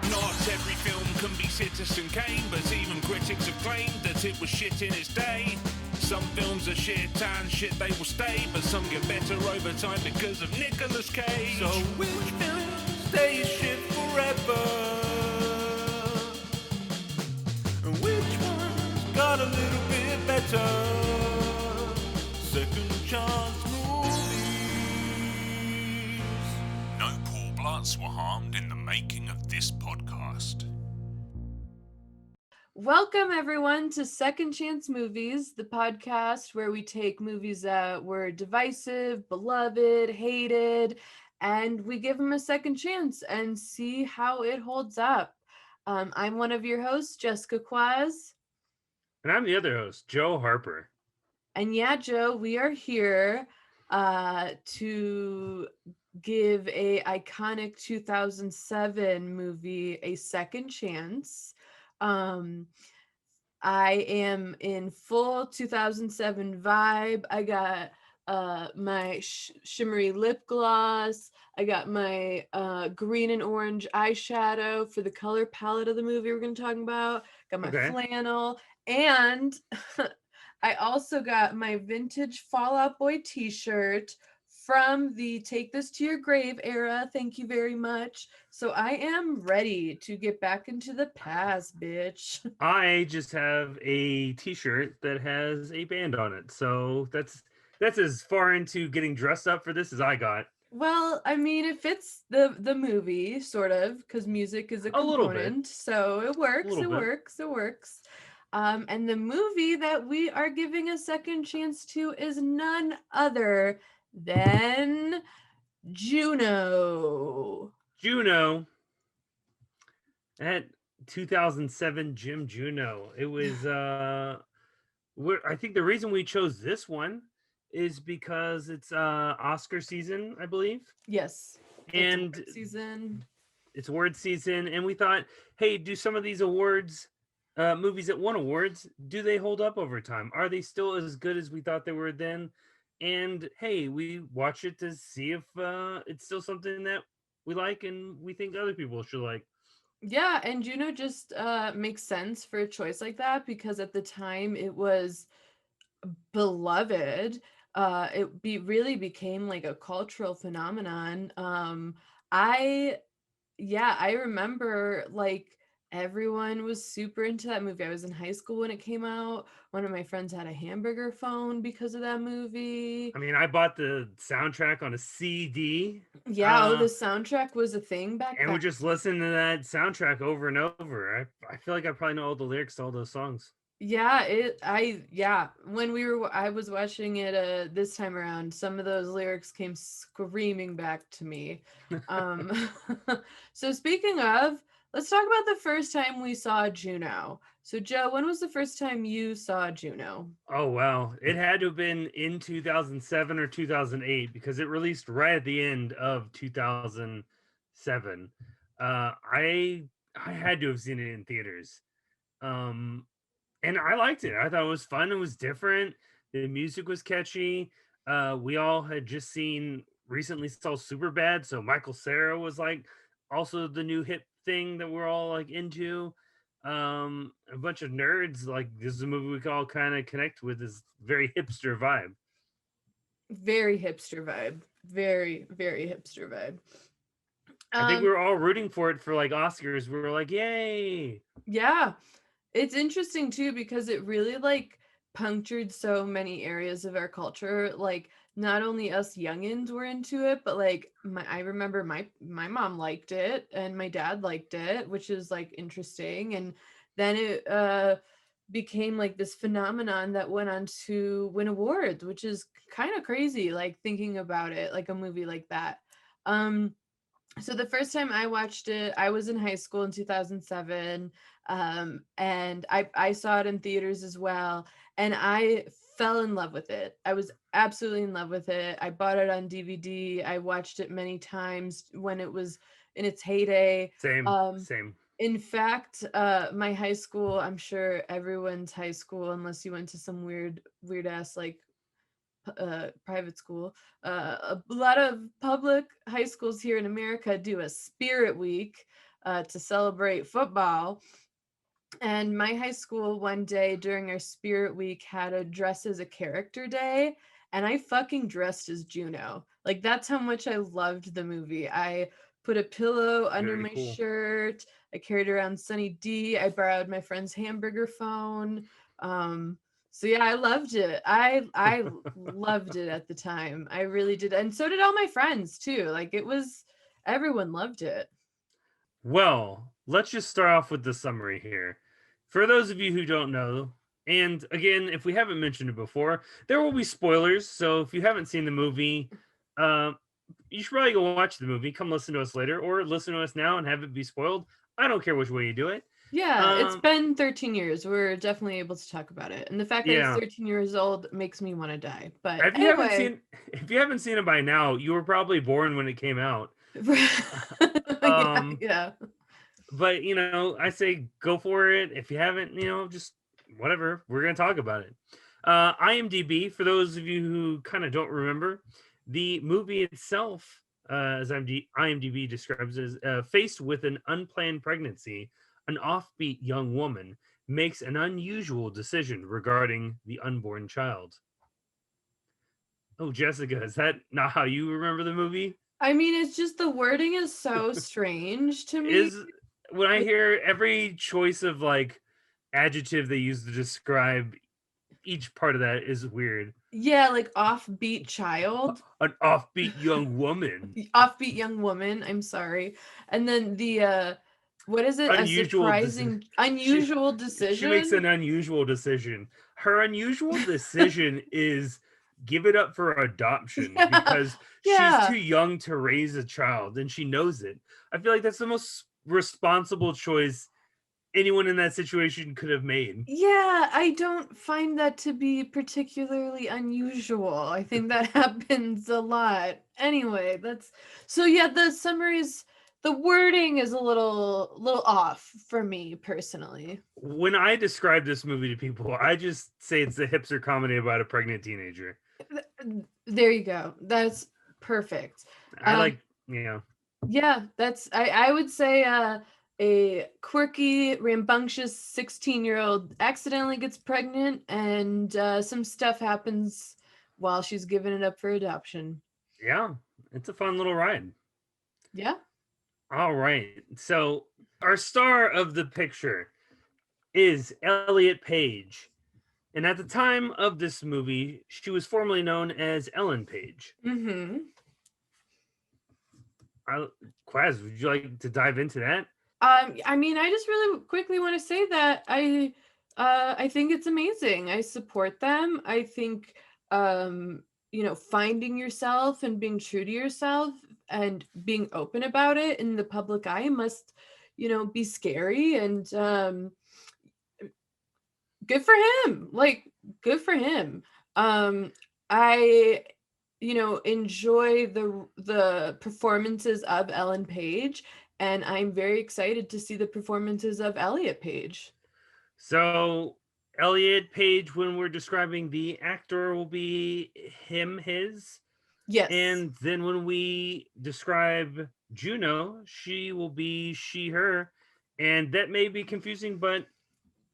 Not every film can be Citizen Kane, but even critics have claimed that it was shit in its day. Some films are shit and shit they will stay, but some get better over time because of Nicolas Cage. So which film stays shit forever? And which one's got a little bit better? Second chance movies. No poor bloods were harmed in the making of this podcast. Welcome, everyone, to Second Chance Movies, the podcast where we take movies that were divisive, beloved, hated, and we give them a second chance and see how it holds up. I'm one of your hosts, Jessica Kwazz. And I'm the other host, Joe Harper. And yeah, Joe, we are here to give a iconic 2007 movie a second chance. I am in full 2007 vibe. I got my shimmery lip gloss. I got my green and orange eyeshadow for the color palette of the movie we're going to talk about. Got my flannel. And I also got my vintage Fall Out Boy t-shirt from the Take This to Your Grave era. Thank you very much. So I am ready to get back into the past, bitch. I just have a t-shirt that has a band on it. So that's as far into getting dressed up for this as I got. Well, I mean, it fits the movie, sort of, because music is a component. So it works, it works. And the movie that we are giving a second chance to is none other than Juno. That 2007 Jim Juno. It was I think the reason we chose this one is because it's Oscar season, I believe. Yes. And it's award season, and we thought, hey, do some of these awards movies that won awards, do they hold up over time? Are they still as good as we thought they were then? And hey, we watch it to see if it's still something that we like and we think other people should like. Yeah, and Juno just makes sense for a choice like that because at the time it was beloved. Really became like a cultural phenomenon. I remember like everyone was super into that movie. I was in high school when it came out. One of my friends had a hamburger phone because of that movie. I mean, I bought the soundtrack on a CD. Yeah, the soundtrack was a thing back then. And we just listened to that soundtrack over and over. I feel like I probably know all the lyrics to all those songs. Yeah, when I was watching it this time around, some of those lyrics came screaming back to me. So speaking of, let's talk about the first time we saw Juno. So Joe, when was the first time you saw Juno? Oh, wow. It had to have been in 2007 or 2008 because it released right at the end of 2007. I had to have seen it in theaters. And I liked it. I thought it was fun. It was different. The music was catchy. We all had just recently saw Superbad. So Michael Cera was like also the new hip thing that we're all like into. A bunch of nerds. Like this is a movie we can all kind of connect with. This very hipster vibe. Very hipster vibe. Very, very hipster vibe. I think we were all rooting for it for like Oscars. We were like, yay. Yeah. It's interesting too because it really like punctured so many areas of our culture. Like not only us youngins were into it, but like I remember my mom liked it and my dad liked it, which is like interesting. And then it became like this phenomenon that went on to win awards, which is kind of crazy, like thinking about it, like a movie like that. So the first time I watched it, I was in high school in 2007, and I saw it in theaters as well, and I fell in love with it. I was absolutely in love with it. I bought it on DVD. I watched it many times when it was in its heyday. Same. In fact, my high school, I'm sure everyone's high school, unless you went to some weird ass like private school. A lot of public high schools here in America do a Spirit Week to celebrate football. And my high school one day during our Spirit Week had a dress as a character day, and I fucking dressed as Juno. Like, that's how much I loved the movie. I put a pillow under Very my cool. shirt. I carried around Sunny D. I borrowed my friend's hamburger phone. So yeah, I loved it. I loved it at the time. I really did. And so did all my friends too. Like, it was, everyone loved it. Well, let's just start off with the summary here. For those of you who don't know, and again, if we haven't mentioned it before, there will be spoilers. So if you haven't seen the movie, you should probably go watch the movie, come listen to us later, or listen to us now and have it be spoiled. I don't care which way you do it. Yeah, it's been 13 years. We're definitely able to talk about it. And the fact that Yeah. it's 13 years old makes me want to die. But If you anyway. if you haven't seen it by now, you were probably born when it came out. Yeah. But you know, I say go for it. If you haven't, you know, just whatever. We're gonna talk about it. IMDb, for those of you who kind of don't remember, the movie itself, as IMDb describes, is faced with an unplanned pregnancy. An offbeat young woman makes an unusual decision regarding the unborn child. Oh, Jessica, is that not how you remember the movie? I mean, it's just the wording is so strange to me. When I hear every choice of like adjective they use to describe each part of that is weird. Yeah, like offbeat child. An offbeat young woman. Offbeat young woman. I'm sorry. And then the what is it? Unusual unusual decision. She makes an unusual decision. Her unusual decision is give it up for adoption because she's too young to raise a child and she knows it. I feel like that's the most responsible choice anyone in that situation could have made. Yeah, I don't find that to be particularly unusual. I think that happens a lot. Anyway, that's so yeah, the summaries, the wording is a little off for me personally. When I describe this movie to people, I just say it's a hipster comedy about a pregnant teenager. There you go. That's perfect. Yeah, that's I would say a quirky, rambunctious 16-year-old accidentally gets pregnant and some stuff happens while she's giving it up for adoption. Yeah, it's a fun little ride. Yeah. All right. So our star of the picture is Elliot Page. And at the time of this movie, she was formerly known as Ellen Page. Mm-hmm. Kwazz, would you like to dive into that? I mean, I just really quickly want to say that I think it's amazing. I support them. I think you know, finding yourself and being true to yourself and being open about it in the public eye must, you know, be scary and good for him. Like, good for him. I you know, enjoy the performances of Ellen Page, and I'm very excited to see the performances of Elliot Page. So Elliot Page, when we're describing the actor, will be him, his. Yes. And then when we describe Juno, she will be she, her. And that may be confusing, but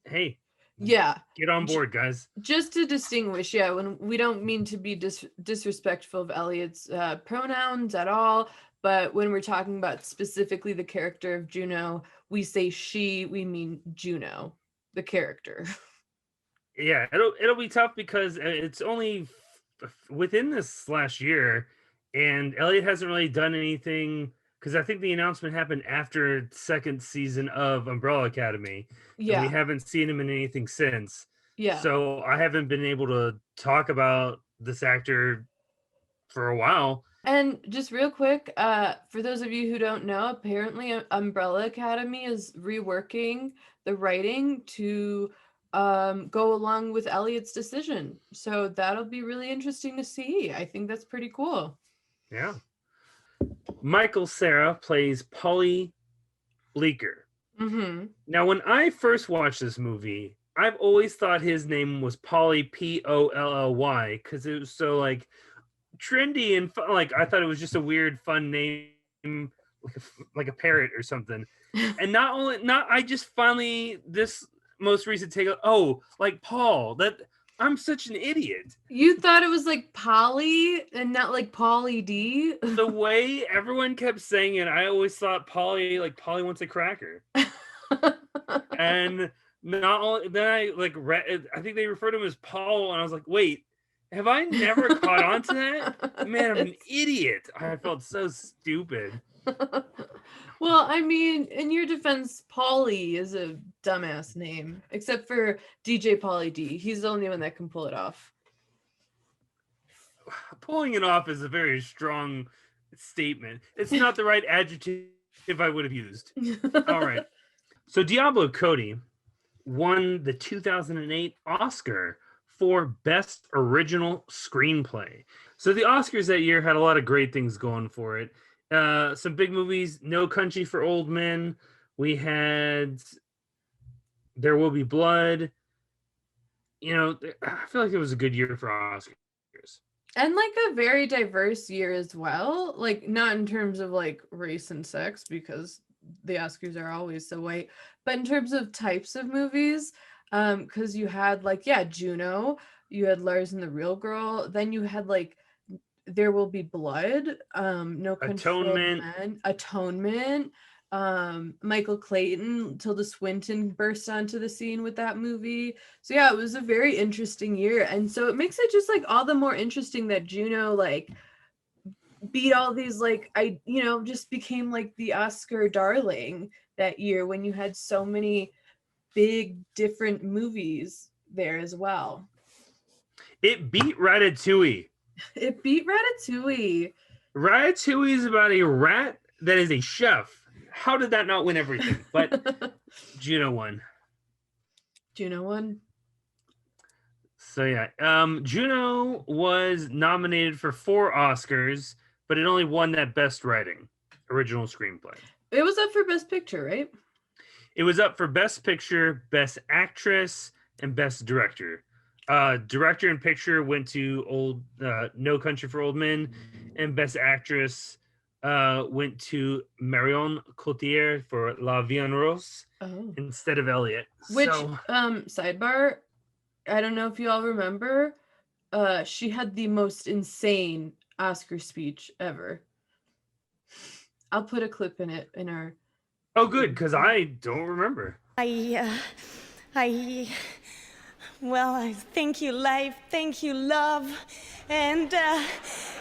hey. Yeah. Get on board, guys. Just to distinguish, yeah, when we don't mean to be disrespectful of Elliot's pronouns at all, but when we're talking about specifically the character of Juno, we say she, we mean Juno, the character. Yeah, it'll be tough because it's only within this last year, and Elliot hasn't really done anything because I think the announcement happened after second season of Umbrella Academy. Yeah, we haven't seen him in anything since. Yeah, so I haven't been able to talk about this actor for a while. And just real quick, for those of you who don't know, apparently Umbrella Academy is reworking the writing to go along with Elliot's decision. So that'll be really interesting to see. I think that's pretty cool. Yeah. Michael Cera plays Polly Bleecker. Mm-hmm. Now, when I first watched this movie, I've always thought his name was Pauly, Polly, because it was so like trendy and fun. Like I thought it was just a weird, fun name, like a parrot or something. And I just finally this most recent take. Oh, like Paul. That I'm such an idiot. You thought it was like Polly and not like Pauly D. The way everyone kept saying it, I always thought Polly, like Polly wants a cracker. And not only then I like read, I think they referred to him as Paul, and I was like, wait, have I never caught on to that? Man, I'm an idiot. I felt so stupid. Well, I mean, in your defense, Pauly is a dumbass name, except for DJ Pauly D. He's the only one that can pull it off. Pulling it off is a very strong statement. It's not the right adjective I would have used. All right. So Diablo Cody won the 2008 Oscar for Best Original Screenplay. So the Oscars that year had a lot of great things going for it. Some big movies, No Country for Old Men. We had There Will Be Blood. You know, I feel like it was a good year for Oscars. And like a very diverse year as well. Like not in terms of like race and sex, because the Oscars are always so white, but in terms of types of movies, because you had like, yeah, Juno, you had Lars and the Real Girl, then you had like There Will Be Blood, No Country for Old Men, Atonement, Michael Clayton, Tilda Swinton burst onto the scene with that movie. So yeah, it was a very interesting year, and so it makes it just like all the more interesting that Juno like beat all these like just became like the Oscar darling that year when you had so many big different movies there as well. It beat Ratatouille. It beat Ratatouille. Ratatouille is about a rat that is a chef. How did that not win everything? But Juno won. Juno won. So yeah, Juno was nominated for 4 Oscars, but it only won that Best Writing, Original Screenplay. It was up for Best Picture, right? It was up for Best Picture, Best Actress, and Best Director. Director and Picture went to No Country for Old Men, and Best Actress went to Marion Cotillard for La Vie en Rose instead of Elliot. Which, sidebar, I don't know if you all remember, she had the most insane Oscar speech ever. I'll put a clip in it in our... Oh, good, because I don't remember. Well, I thank you, life, thank you, love, and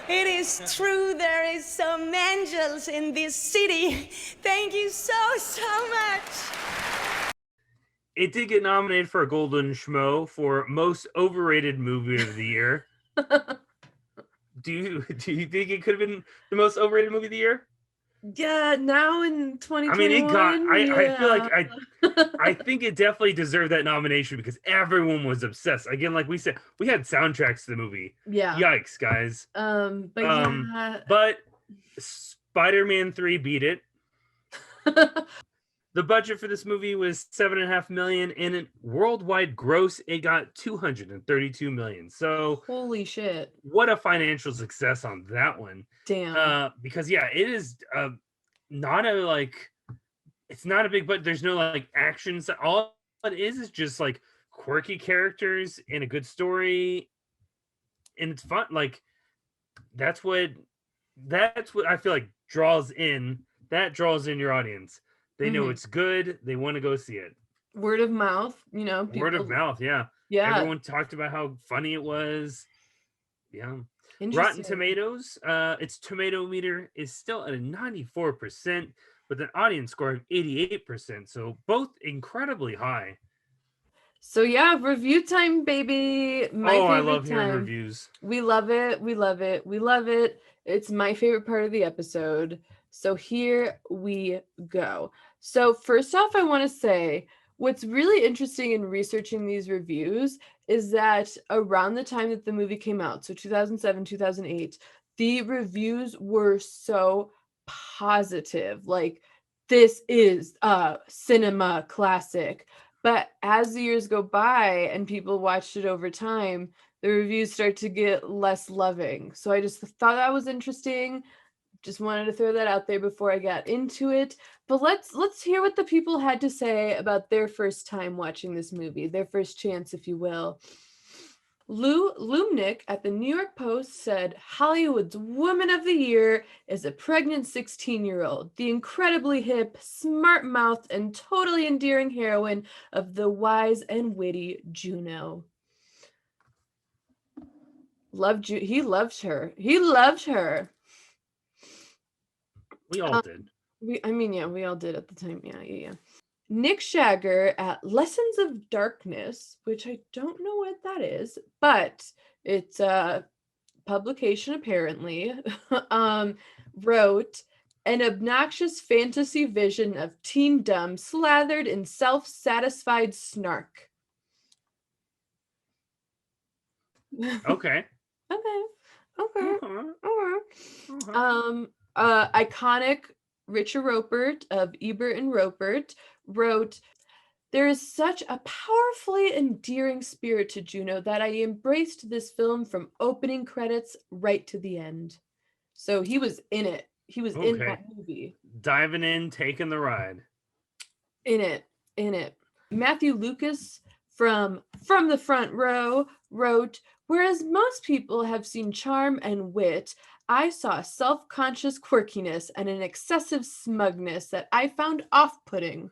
it is true there is some angels in this city. Thank you so much. It did get nominated for a Golden Schmo for Most Overrated Movie of the Year. Do you think it could have been the most overrated movie of the year? Yeah, now in 2021. I mean, it got. I feel like I think it definitely deserved that nomination because everyone was obsessed. Again, like we said, we had soundtracks to the movie. Yeah. Yikes, guys. But Spider-Man 3 beat it. The budget for this movie was $7.5 million, and in worldwide gross, it got $232 million. So holy shit! What a financial success on that one. Damn. Because yeah, it is not a like, it's not a big, but there's no like actions. All it is just like quirky characters and a good story, and it's fun. Like that's what I feel like draws in your audience. They know it's good. They want to go see it. Word of mouth, Word of mouth, yeah. Yeah. Everyone talked about how funny it was. Yeah. Rotten Tomatoes, its tomato meter is still at a 94%, with an audience score of 88%. So both incredibly high. So yeah, review time, baby. I love hearing reviews. We love it. We love it. We love it. It's my favorite part of the episode. So here we go. So first off, I want to say what's really interesting in researching these reviews is that around the time that the movie came out, so 2007, 2008, the reviews were so positive. Like, this is a cinema classic. But as the years go by and people watched it over time, the reviews start to get less loving. So I just thought that was interesting. Just wanted to throw that out there before I got into it. But let's hear what the people had to say about their first time watching this movie, their first chance, if you will. Lou Lumnick at the New York Post said Hollywood's Woman of the Year is a pregnant 16-year-old, the incredibly hip, smart-mouthed, and totally endearing heroine of the wise and witty Juno. He loved her. He loved her. We all did. We all did at the time. Yeah. Nick Shagger at Lessons of Darkness, which I don't know what that is, but it's a publication apparently, wrote an obnoxious fantasy vision of teendom slathered in self-satisfied snark. Okay. Okay. Iconic Richard Ropert of Ebert and Ropert wrote, there is such a powerfully endearing spirit to Juno that I embraced this film from opening credits right to the end. So he was in it. He was in that movie. Diving in, taking the ride. In it. Matthew Lucas from the Front Row wrote, whereas most people have seen charm and wit, I saw self-conscious quirkiness and an excessive smugness that I found off-putting.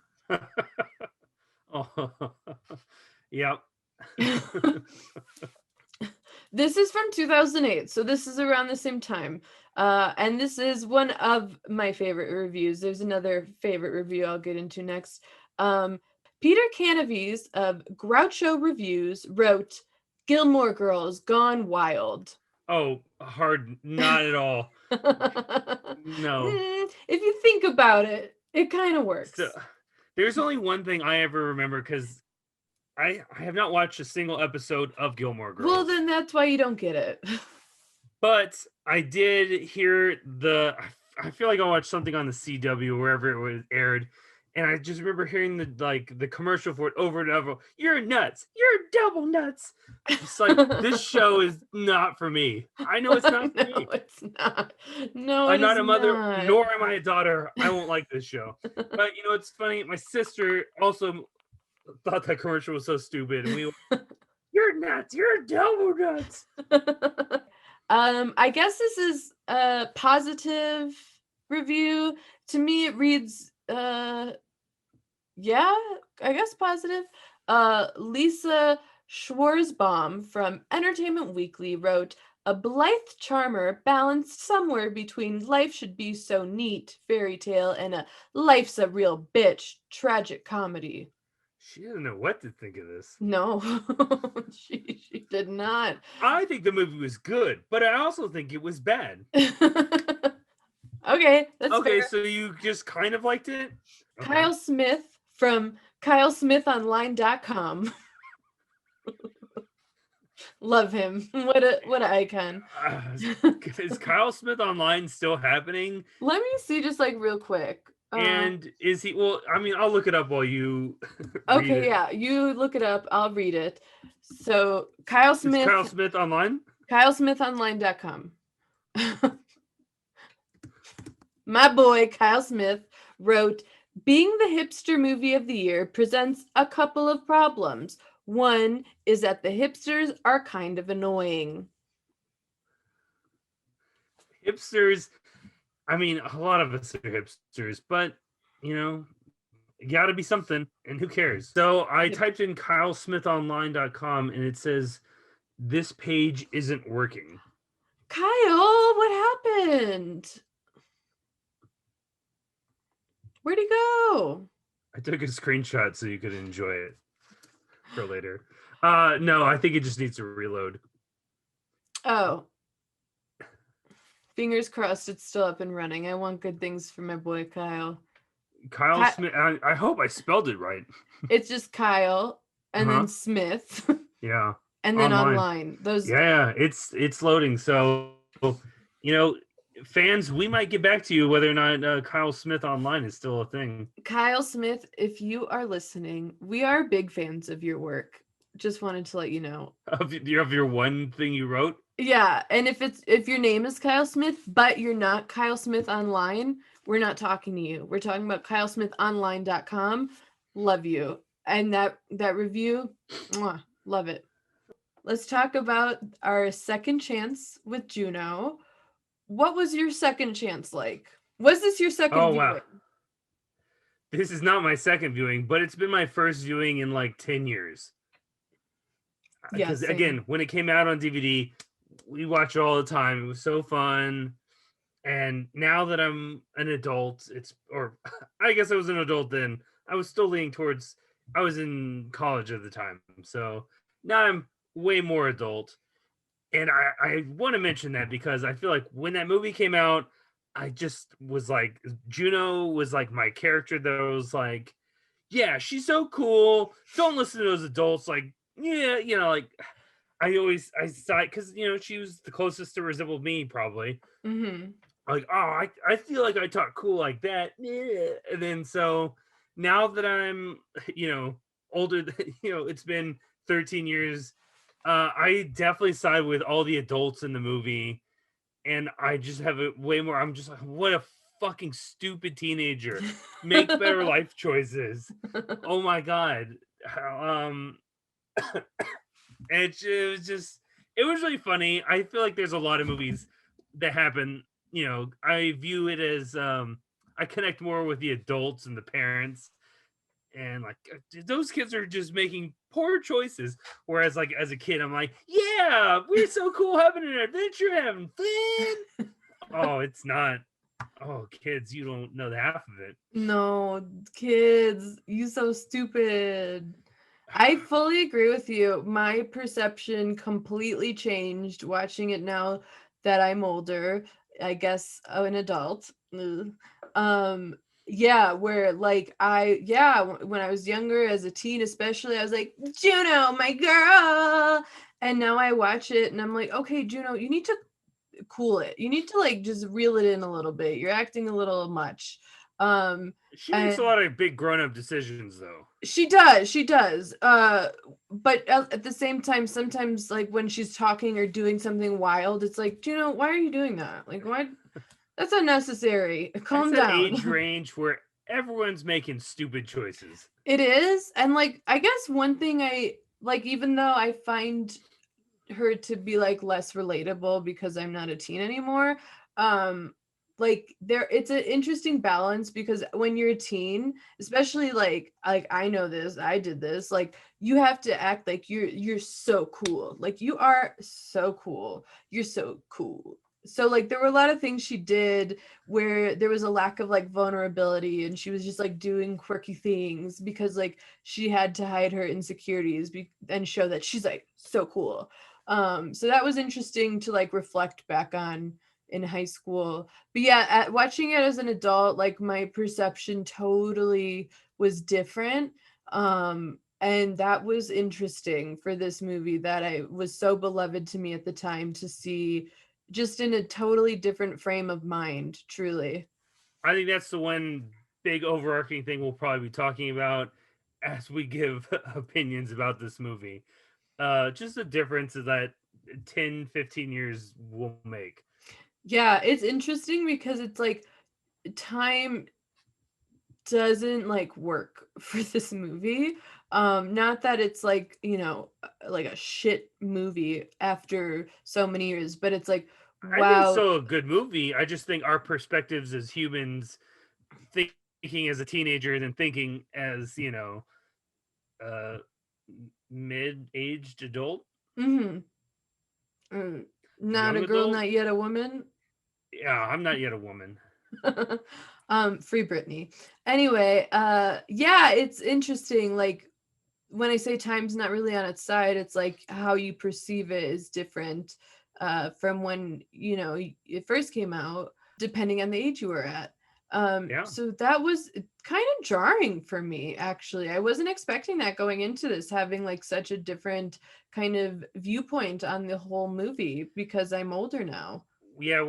Oh, yep. This is from 2008, so this is around the same time. And this is one of my favorite reviews. There's another favorite review I'll get into next. Peter Canavies of Groucho Reviews wrote, Gilmore Girls Gone Wild. Oh, hard. Not at all. No. If you think about it, it kind of works. So, there's only one thing I ever remember because I have not watched a single episode of Gilmore Girls. Well, then that's why you don't get it. But I did hear I feel like I watched something on the CW, wherever it was aired. And I just remember hearing the commercial for it over and over. You're nuts. You're double nuts. It's like, this show is not for me. I know it's not for me. No, it's not. No, I'm not a mother, nor am I a daughter. I won't like this show. But, it's funny. My sister also thought that commercial was so stupid. And we were, you're nuts. You're double nuts. I guess this is a positive review. To me, it reads... yeah, I guess positive. Lisa Schwarzbaum from Entertainment Weekly wrote, a blithe charmer balanced somewhere between life should be so neat fairy tale and a life's a real bitch tragic comedy. She doesn't know what to think of this. No, she did not. I think the movie was good, but I also think it was bad. Okay, that's fair. So you just kind of liked it? Okay. Kyle Smith from KyleSmithOnline.com. Love him. What an icon. Is Kyle Smith Online still happening? Let me see just like real quick. And is he, well, I mean, I'll look it up while you okay, yeah, you look it up, I'll read it. So Kyle Smith. Is Kyle Smith Online? KyleSmithOnline.com. My boy Kyle Smith wrote, being the hipster movie of the year presents a couple of problems. One is that the hipsters are kind of annoying. Hipsters, I mean, a lot of us are hipsters, but, you gotta be something, and who cares? So I typed in KyleSmithOnline.com, and it says, this page isn't working. Kyle, what happened? Where'd he go? I took a screenshot so you could enjoy it for later. No, I think it just needs to reload. Oh. Fingers crossed it's still up and running. I want good things for my boy Kyle. Kyle Smith. I hope I spelled it right. It's just Kyle and then Smith. Yeah. And then online. Those. Yeah, it's loading. So, fans, we might get back to you whether or not Kyle Smith Online is still a thing. Kyle Smith, if you are listening, we are big fans of your work. Just wanted to let you know. Of your one thing you wrote? Yeah, and if your name is Kyle Smith, but you're not Kyle Smith Online, we're not talking to you. We're talking about KyleSmithOnline.com. Love you. And that review, mwah, love it. Let's talk about our second chance with Juno. What was your second chance like? Was this your second viewing? Wow. This is not my second viewing, but it's been my first viewing in like 10 years. Yeah, Because same. again, when it came out on DVD, we watch it all the time. It was so fun. And now that I'm an adult, I guess I was an adult then. I was still leaning towards, I was in college at the time. So now I'm way more adult. And I want to mention that because I feel like when that movie came out, I just was like, Juno was like my character that was like, yeah, she's so cool. Don't listen to those adults. Like, yeah, like I saw it because, she was the closest to resemble me probably. Mm-hmm. Like, oh, I feel like I talk cool like that. Yeah. And then so now that I'm, older, it's been 13 years. I definitely side with all the adults in the movie, and I just have it way more. I'm just like, what a fucking stupid teenager. Make better life choices. Oh my god. It was really funny. I feel like there's a lot of movies that happen. I view it as I connect more with the adults and the parents. And like those kids are just making poor choices. Whereas like as a kid, I'm like, yeah, we're so cool having an adventure, having fun. Oh, it's not. Oh, kids, you don't know the half of it. No, kids, you so stupid. I fully agree with you. My perception completely changed watching it now that I'm older. I guess an adult. Ugh. Yeah, where like when I was younger as a teen especially, I was like, Juno, my girl. And now I watch it and I'm like, okay, Juno, you need to cool it. You need to like just reel it in a little bit. You're acting a little much. She makes a lot of big grown-up decisions though. She does. But at the same time, sometimes like when she's talking or doing something wild, it's like, Juno, why are you doing that? Like, why? That's unnecessary. Calm down. An age range where everyone's making stupid choices. It is. And like, I guess one thing I like, even though I find her to be like less relatable because I'm not a teen anymore, like it's an interesting balance because when you're a teen, especially like I know this, I did this, like you have to act like you're so cool. Like you are so cool. You're so cool. So like there were a lot of things she did where there was a lack of like vulnerability and she was just like doing quirky things because like she had to hide her insecurities and show that she's like so cool. So that was interesting to like reflect back on in high school. But yeah, watching it as an adult, like my perception totally was different. And that was interesting for this movie that I was so beloved to me at the time to see just in a totally different frame of mind, truly. I think that's the one big overarching thing we'll probably be talking about as we give opinions about this movie. Just the difference that 10, 15 years will make. Yeah, it's interesting because it's like time doesn't like work for this movie. Not that it's like, like a shit movie after so many years, but it's like, wow. I think it's still a good movie. I just think our perspectives as humans, thinking as a teenager and then thinking as, mid-aged adult. Mm-hmm. Not Young a girl, adult? not yet a woman. Yeah, I'm not yet a woman. Free Britney. Anyway, yeah, it's interesting. Like when I say time's not really on its side, it's like how you perceive it is different from when it first came out, depending on the age you were at. So that was kind of jarring for me, actually. I wasn't expecting that going into this, having like such a different kind of viewpoint on the whole movie because I'm older now. Yeah,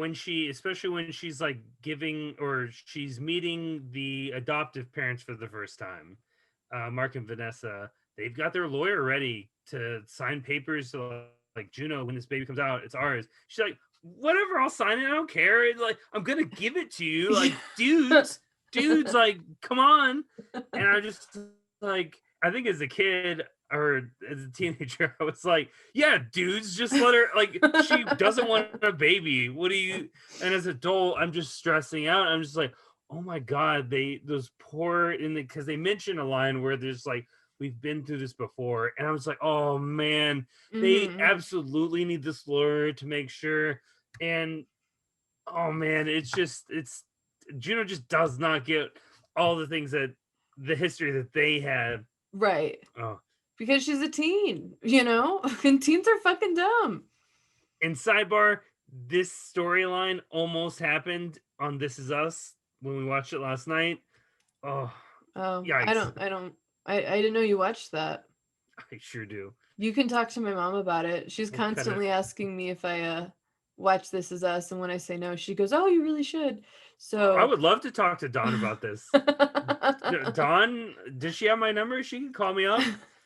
especially when she's like giving or she's meeting the adoptive parents for the first time, Mark and Vanessa, they've got their lawyer ready to sign papers to like Juno, when this baby comes out, it's ours. She's like, whatever, I'll sign it. I don't care. Like, I'm gonna give it to you. Like, dudes, like, come on. And I just like, I think as a kid or as a teenager, I was like, yeah, dudes, just let her, like, she doesn't want a baby. What do you, and as an adult, I'm just stressing out. I'm just like, oh my God, those poor, because they mention a line where there's like, we've been through this before. And I was like, oh man, they absolutely need this lawyer to make sure. And oh man, it's Juno just does not get all the things that the history that they had. Right. Oh. Because she's a teen, and teens are fucking dumb. And sidebar, this storyline almost happened on This Is Us when we watched it last night. Oh, yikes. I didn't know you watched that. I sure do. You can talk to my mom about it. She's constantly asking me if I watch This Is Us, and when I say no, she goes, "Oh, you really should." So I would love to talk to Dawn about this. Dawn, does she have my number? She can call me up.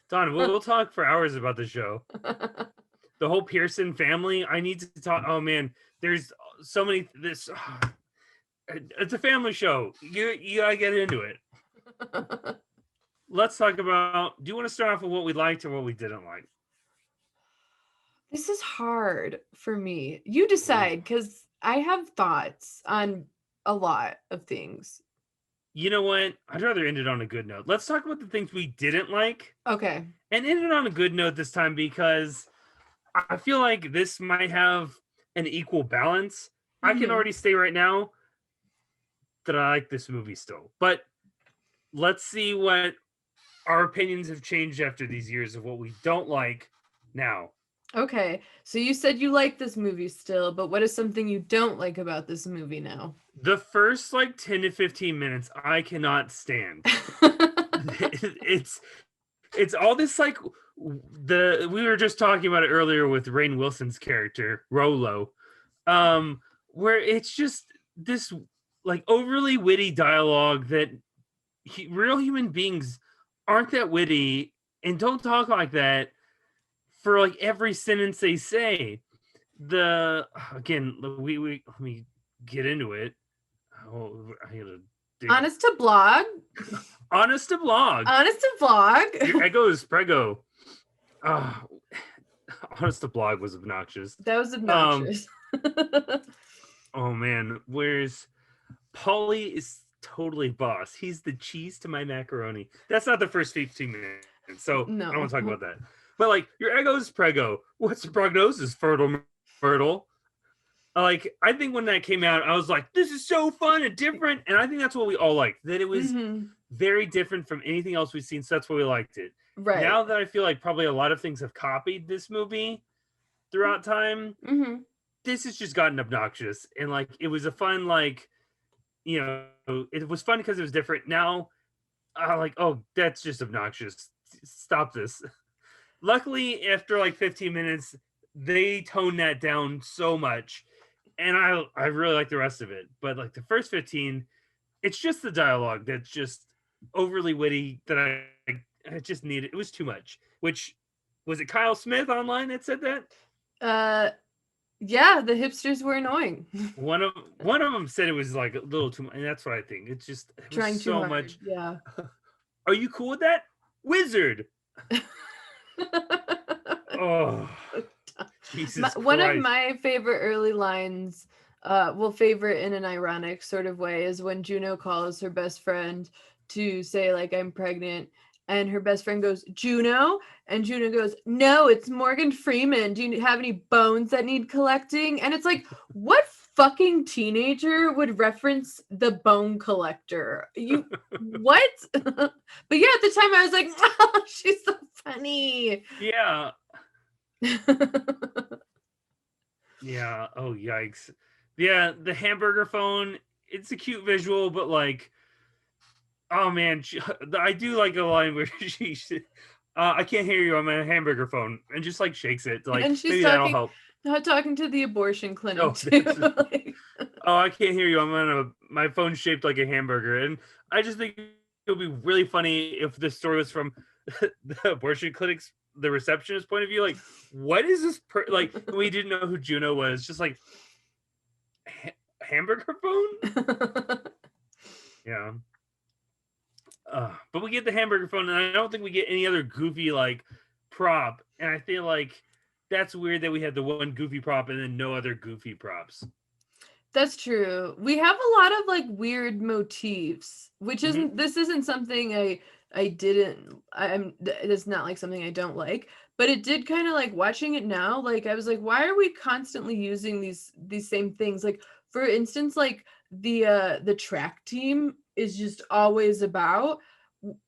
Dawn, we'll talk for hours about the show. The whole Pearson family. I need to talk. Oh man, there's so many. It's a family show. You gotta get into it. Let's talk about. Do you want to start off with what we liked or what we didn't like? This is hard for me. You decide, because I have thoughts on a lot of things. You know what? I'd rather end it on a good note. Let's talk about the things we didn't like. Okay. And end it on a good note this time, because I feel like this might have an equal balance. I can already say right now that I like this movie still. But let's see what our opinions have changed after these years of what we don't like now. Okay. So you said you like this movie still, but what is something you don't like about this movie now? The first like 10 to 15 minutes, I cannot stand. It's all this like we were just talking about it earlier with Rainn Wilson's character, Rolo, where it's just this like overly witty dialogue that real human beings aren't that witty and don't talk like that for like every sentence they say. Again, let me get into it. Oh, I gotta Honest to blog. Honest to blog. Honest to blog. Your ego is prego. Honest to blog was obnoxious. That was obnoxious. Oh man, where's Paulie is totally boss. He's the cheese to my macaroni. That's not the first 15 minutes, so no. I don't want to talk about that. But like, your ego is prego. What's the prognosis? Fertile. Like, I think when that came out, I was like, this is so fun and different. And I think that's what we all liked. That it was very different from anything else we've seen. So that's why we liked it. Right. Now that I feel like probably a lot of things have copied this movie throughout time, this has just gotten obnoxious. And like, it was a fun, like, it was fun because it was different. Now, like, oh, that's just obnoxious. Stop this. Luckily, after like 15 minutes, they toned that down so much. And I really like the rest of it. But like the first 15, it's just the dialogue that's just overly witty that I just needed. It was too much. Which, was it Kyle Smith online that said that? Yeah, the hipsters were annoying. One of them said it was like a little too much. And that's what I think. It's just trying so too much. Yeah. Are you cool with that? Wizard. Oh. Jesus One of my favorite early lines, favorite in an ironic sort of way, is when Juno calls her best friend to say, like, I'm pregnant, and her best friend goes, Juno? And Juno goes, no, it's Morgan Freeman. Do you have any bones that need collecting? And it's like, what fucking teenager would reference the bone collector? You what? But yeah, at the time I was like, oh, she's so funny. Yeah. Yeah. Oh, yikes. Yeah, the hamburger phone, it's a cute visual, but like, oh man, I do like a line where she I can't hear you on my hamburger phone, and just like shakes it, like, and she's maybe talking, that'll help. Not talking to the abortion clinic Oh, too. that's- Oh, I can't hear you. I'm on my phone's shaped like a hamburger, and I just think it would be really funny if the story was from the abortion clinic's the receptionist point of view. Like, what is this? Like, we didn't know who Juno was. Just like hamburger phone. Yeah. But we get the hamburger phone, and I don't think we get any other goofy like prop. And I feel like that's weird that we had the one goofy prop and then no other goofy props. That's true. We have a lot of like weird motifs, which isn't this isn't something it's not like something I don't like, but it did kind of like watching it now, like I was like, why are we constantly using these same things? Like for instance, like the track team is just always about,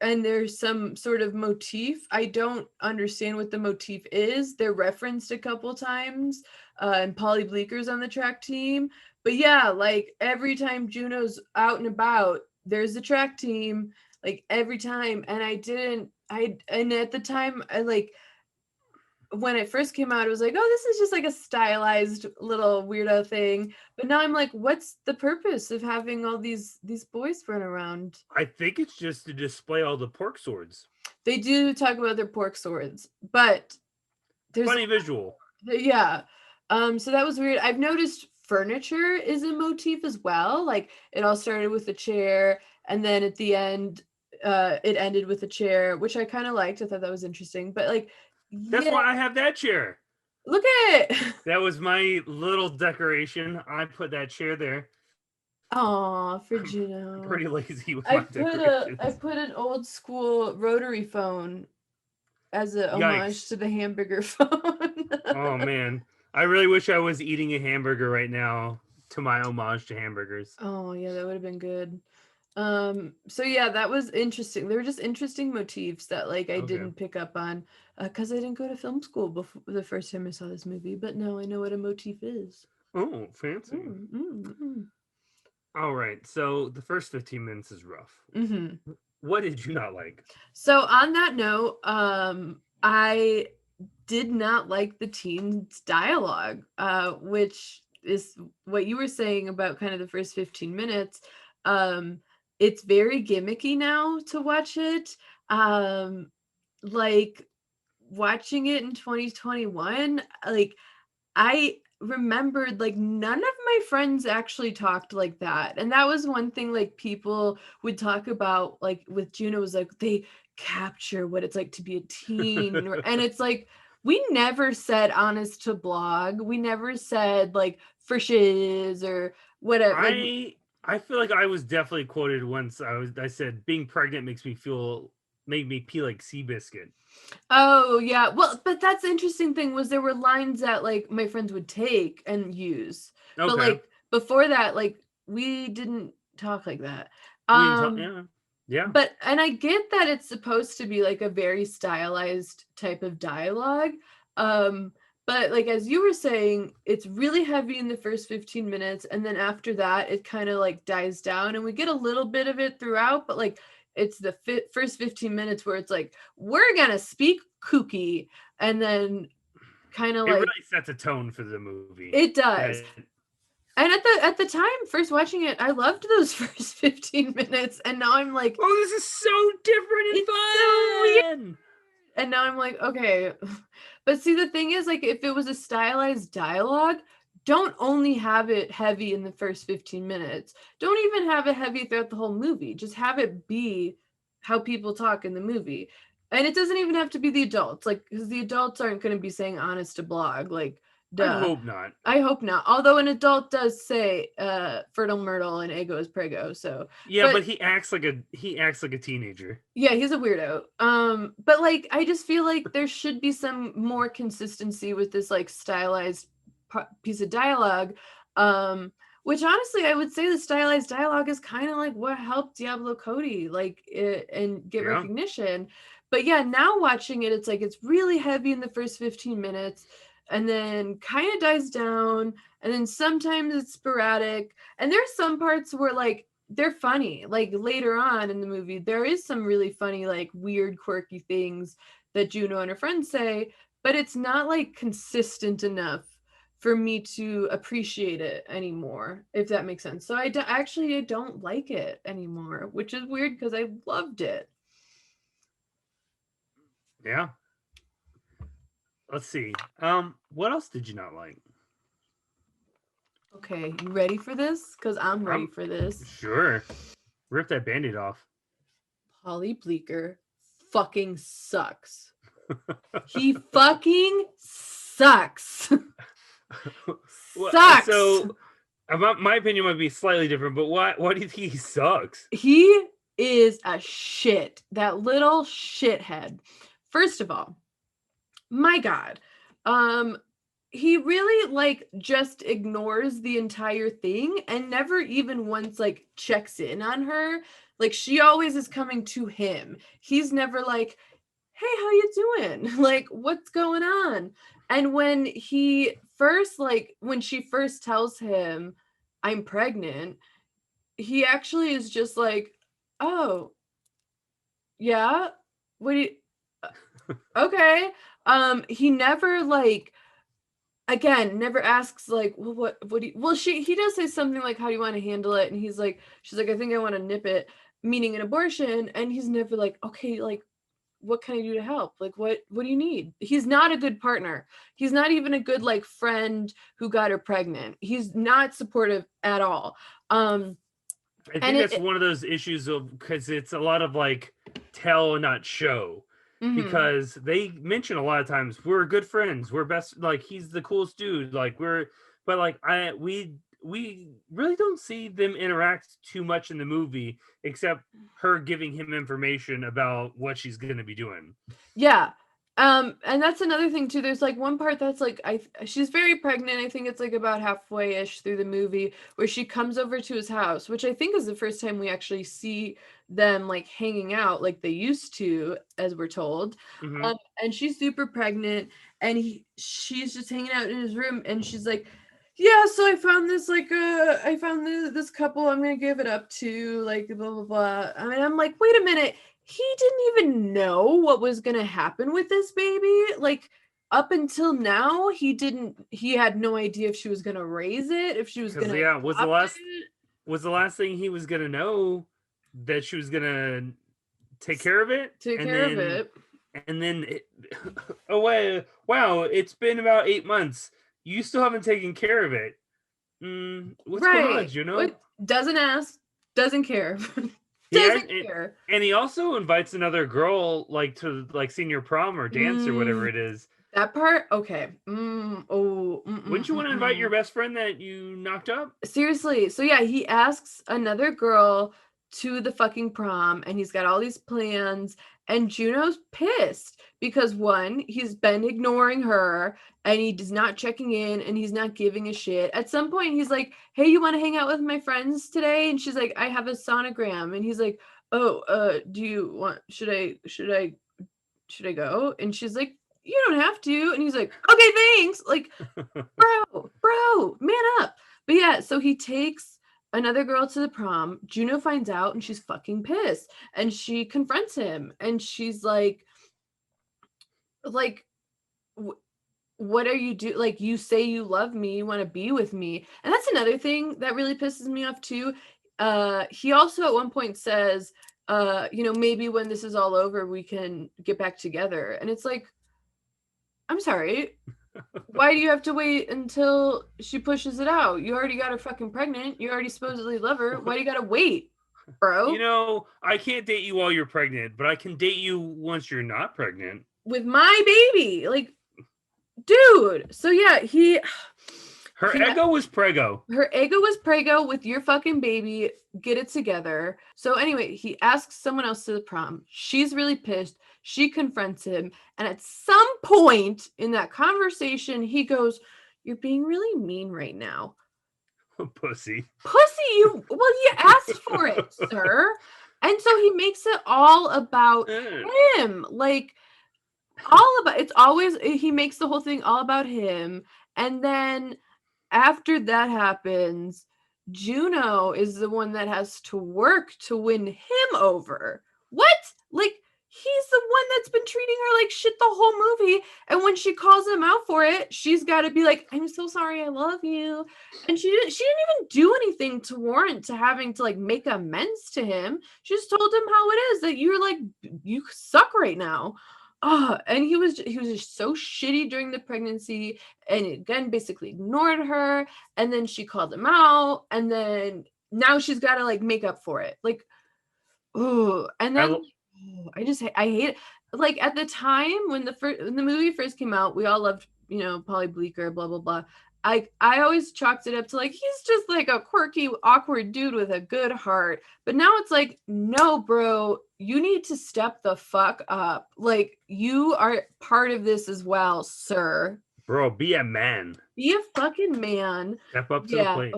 and there's some sort of motif. I don't understand what the motif is. They're referenced a couple times, and Polly Bleeker's on the track team. But yeah, like every time Juno's out and about, there's the track team, like every time. And and at the time, I like, when it first came out, it was like, oh, this is just like a stylized little weirdo thing. But now I'm like, what's the purpose of having all these boys run around? I think it's just to display all the pork swords. They do talk about their pork swords, but there's Funny visual. Yeah. So that was weird. I've noticed furniture is a motif as well. Like it all started with a chair, and then at the end, it ended with a chair, which I kind of liked. I thought that was interesting. But like, That's why I have that chair. Look at it. That was my little decoration. I put that chair there. Aw, for Juno. Pretty lazy with my decorations. I put an old school rotary phone as a homage to the hamburger phone. Oh man. I really wish I was eating a hamburger right now to my homage to hamburgers. Oh yeah, that would have been good. So yeah, that was interesting. There were just interesting motifs that like I didn't pick up on because I didn't go to film school before the first time I saw this movie, but now I know what a motif is. Oh, fancy. All right, so the first 15 minutes is rough. What did you not like? So on that note, I did not like the teens' dialogue, which is what you were saying about kind of the first 15 minutes. It's very gimmicky now to watch it. Like watching it in 2021, like I remembered like none of my friends actually talked like that. And that was one thing like people would talk about like with Juno, was like they capture what it's like to be a teen. And it's like we never said honest to blog. We never said like for shiz or whatever. I feel like I was definitely quoted once. I said being pregnant made me pee like Seabiscuit. Oh yeah, well, but that's the interesting thing was there were lines that like my friends would take and use, but like before that, like we didn't talk like that. Yeah. But and I get that it's supposed to be like a very stylized type of dialogue. But like as you were saying, it's really heavy in the first 15 minutes, and then after that, it kind of like dies down, and we get a little bit of it throughout, but like it's the first 15 minutes where it's like we're gonna speak kooky, and then kind of like it really sets a tone for the movie. It does. And at the time, first watching it, I loved those first 15 minutes, and now I'm like, oh, this is so different and fun. So weird. And now I'm like, okay. But see, the thing is, like, if it was a stylized dialogue, don't only have it heavy in the first 15 minutes. Don't even have it heavy throughout the whole movie. Just have it be how people talk in the movie. And it doesn't even have to be the adults, like, because the adults aren't going to be saying honest to blog. Like, duh. I hope not. I hope not. Although an adult does say fertile myrtle and ego is prego. So yeah, but he acts like a teenager. Yeah, he's a weirdo. But like I just feel like there should be some more consistency with this like stylized piece of dialogue. Which honestly, I would say the stylized dialogue is kind of like what helped Diablo Cody like and get recognition. But yeah, now watching it, it's like it's really heavy in the first 15 minutes. And then kind of dies down, and then sometimes it's sporadic, and there's some parts where like they're funny, like later on in the movie there is some really funny like weird quirky things that Juno and her friends say, but it's not like consistent enough for me to appreciate it anymore, if that makes sense. So I don't like it anymore, which is weird because I loved it. Yeah. Let's see. What else did you not like? Okay, you ready for this? Because I'm ready for this. Sure. Rip that Band-Aid off. Polly Bleeker fucking sucks. He fucking sucks. Sucks. So, my opinion might be slightly different, but why do you think he sucks? He is a shit. That little shithead. First of all, my God. He really like just ignores the entire thing and never even once like checks in on her. Like she always is coming to him. He's never like, hey, how you doing? Like, what's going on? And when he first, like, when she first tells him, I'm pregnant, he actually is just like, oh, yeah, what do you, okay. He never, like, again, never asks, like, well, what do you, well, he does say something like, how do you want to handle it? And he's like, she's like, I think I want to nip it, meaning an abortion. And he's never like, okay, like, what can I do to help? Like, what do you need? He's not a good partner. He's not even a good like friend who got her pregnant. He's not supportive at all. I think that's one of those issues of, because it's a lot of like tell and not show. Mm-hmm. Because they mention a lot of times we're good friends, we're best, like he's the coolest dude, like we really don't see them interact too much in the movie, except her giving him information about what she's going to be doing. Yeah. And that's another thing too. There's like one part that's like, she's very pregnant. I think it's like about halfway-ish through the movie where she comes over to his house, which I think is the first time we actually see them like hanging out like they used to, as we're told. Mm-hmm. And she's super pregnant and she's just hanging out in his room and she's like, yeah, so I found this like this couple I'm gonna give it up to, like blah blah blah. I mean, I'm like, wait a minute, he didn't even know what was gonna happen with this baby. Like up until now, he had no idea if she was gonna raise it, if she was gonna. Yeah, was the last thing he was gonna know that she was gonna take care of it? And then wow, it's been about 8 months. You still haven't taken care of it. What's going on, Juno? Doesn't ask, doesn't care. Care. And he also invites another girl like to like senior prom or dance or whatever it is. That part? Okay. Wouldn't you want to invite your best friend that you knocked up? Seriously. So yeah, he asks another girl to the fucking prom and he's got all these plans and Juno's pissed because one, he's been ignoring her and he's not checking in and he's not giving a shit. At some point he's like, hey, you want to hang out with my friends today? And she's like, I have a sonogram. And he's like, oh, do you want, should I go? And she's like, you don't have to. And he's like, okay, thanks. Like, bro, man up. But yeah, so he takes another girl to the prom. Juno finds out and she's fucking pissed. And she confronts him. And she's like, what are you do? Like, you say you love me, you want to be with me. And that's another thing that really pisses me off too. He also at one point says, maybe when this is all over, we can get back together. And it's like, I'm sorry. Why do you have to wait until she pushes it out? You already got her fucking pregnant. You already supposedly love her. Why do you gotta wait, bro? I can't date you while you're pregnant, but I can date you once you're not pregnant. With my baby. Like, dude. So yeah, her ego was prego. Her ego was prego with your fucking baby. Get it together. So anyway, he asks someone else to the prom. She's really pissed. She confronts him. And at some point in that conversation, he goes, you're being really mean right now. Pussy, you asked for it, sir. And so he makes it all about him. Like, he makes the whole thing all about him. And then after that happens, Juno is the one that has to work to win him over. What? Like, he's the one that's been treating her like shit the whole movie. And when she calls him out for it, she's got to be like, I'm so sorry, I love you. And she didn't even do anything to warrant to having to like make amends to him. She just told him how it is, that you're like, you suck right now. And he was just so shitty during the pregnancy, and again basically ignored her, and then she called him out, and then now she's got to like make up for it. Like, and then I hate it. Like at the time when the movie first came out, we all loved, Polly Bleeker, blah blah blah. I always chalked it up to like, he's just like a quirky, awkward dude with a good heart. But now it's like, no, bro, you need to step the fuck up. Like, you are part of this as well, sir. Bro, be a man. Be a fucking man. Step up to the plate.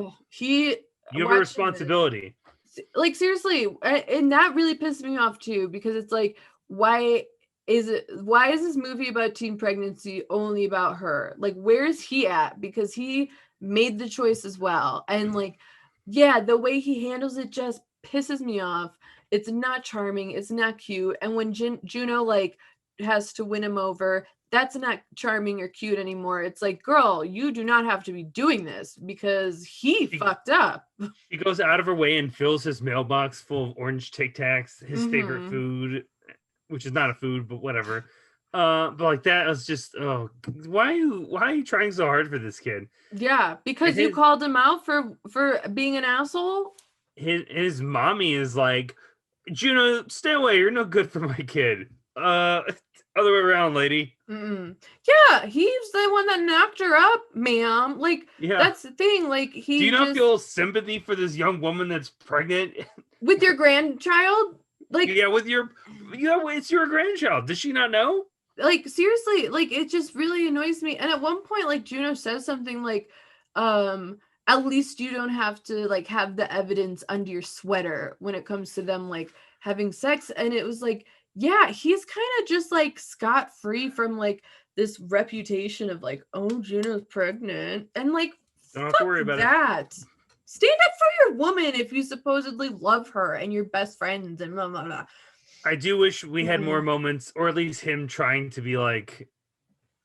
You have a responsibility. Like, seriously, and that really pissed me off too, because it's like, why is this movie about teen pregnancy only about her? Like, where's he at? Because he made the choice as well. And like, yeah, the way he handles it just pisses me off. It's not charming, it's not cute. And when Juno like has to win him over, that's not charming or cute anymore. It's like, girl, you do not have to be doing this because he fucked up. She goes out of her way and fills his mailbox full of orange Tic Tacs, his favorite food, which is not a food, but whatever. But like that was just, why are you trying so hard for this kid? Yeah, because you called him out for being an asshole. His mommy is like, Juno, stay away. You're no good for my kid. Other way around, lady. Yeah, he's the one that knocked her up, ma'am. Like, that's the thing. Like, he. Do you not feel sympathy for this young woman that's pregnant with your grandchild? Like, it's your grandchild. Does she not know? Like, seriously, like, it just really annoys me. And at one point, like, Juno says something like, at least you don't have to like have the evidence under your sweater when it comes to them like having sex. And it was like, yeah, he's kind of just like scot-free from like this reputation of like, oh, Juno's pregnant, and like, don't have to worry about that. Stand up for your woman if you supposedly love her and you're best friends and blah blah blah. I do wish we had more moments, or at least him trying to be like,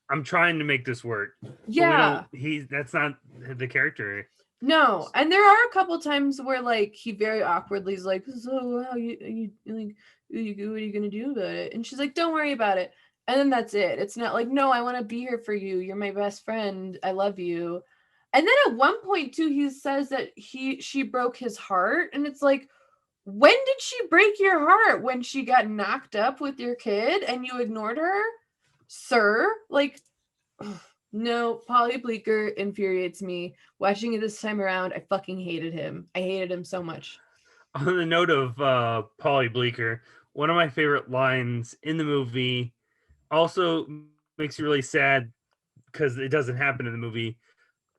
I'm trying to make this work. Yeah, that's not the character. No, and there are a couple times where like he very awkwardly is like, so how you like, what are you gonna do about it? And she's like, don't worry about it. And then that's it. It's not like, no, I want to be here for you. You're my best friend. I love you. And then at one point too, he says that she broke his heart, and it's like, when did she break your heart? When she got knocked up with your kid and you ignored her, sir? Like, no, Polly Bleeker infuriates me. Watching it this time around, I fucking hated him. I hated him so much. On the note of Polly Bleeker, one of my favorite lines in the movie, also makes you really sad because it doesn't happen in the movie,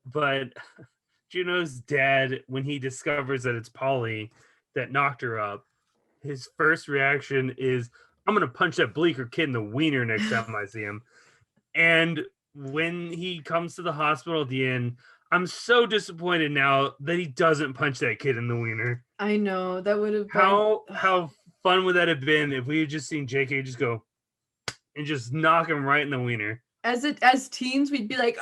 but Juno's dad, when he discovers that it's Polly that knocked her up, his first reaction is, I'm going to punch that Bleeker kid in the wiener next time I see him. And when he comes to the hospital at the end, I'm so disappointed now that he doesn't punch that kid in the wiener. I know, that would have been... How fun would that have been if we had just seen JK just go and just knock him right in the wiener? As teens, we'd be like,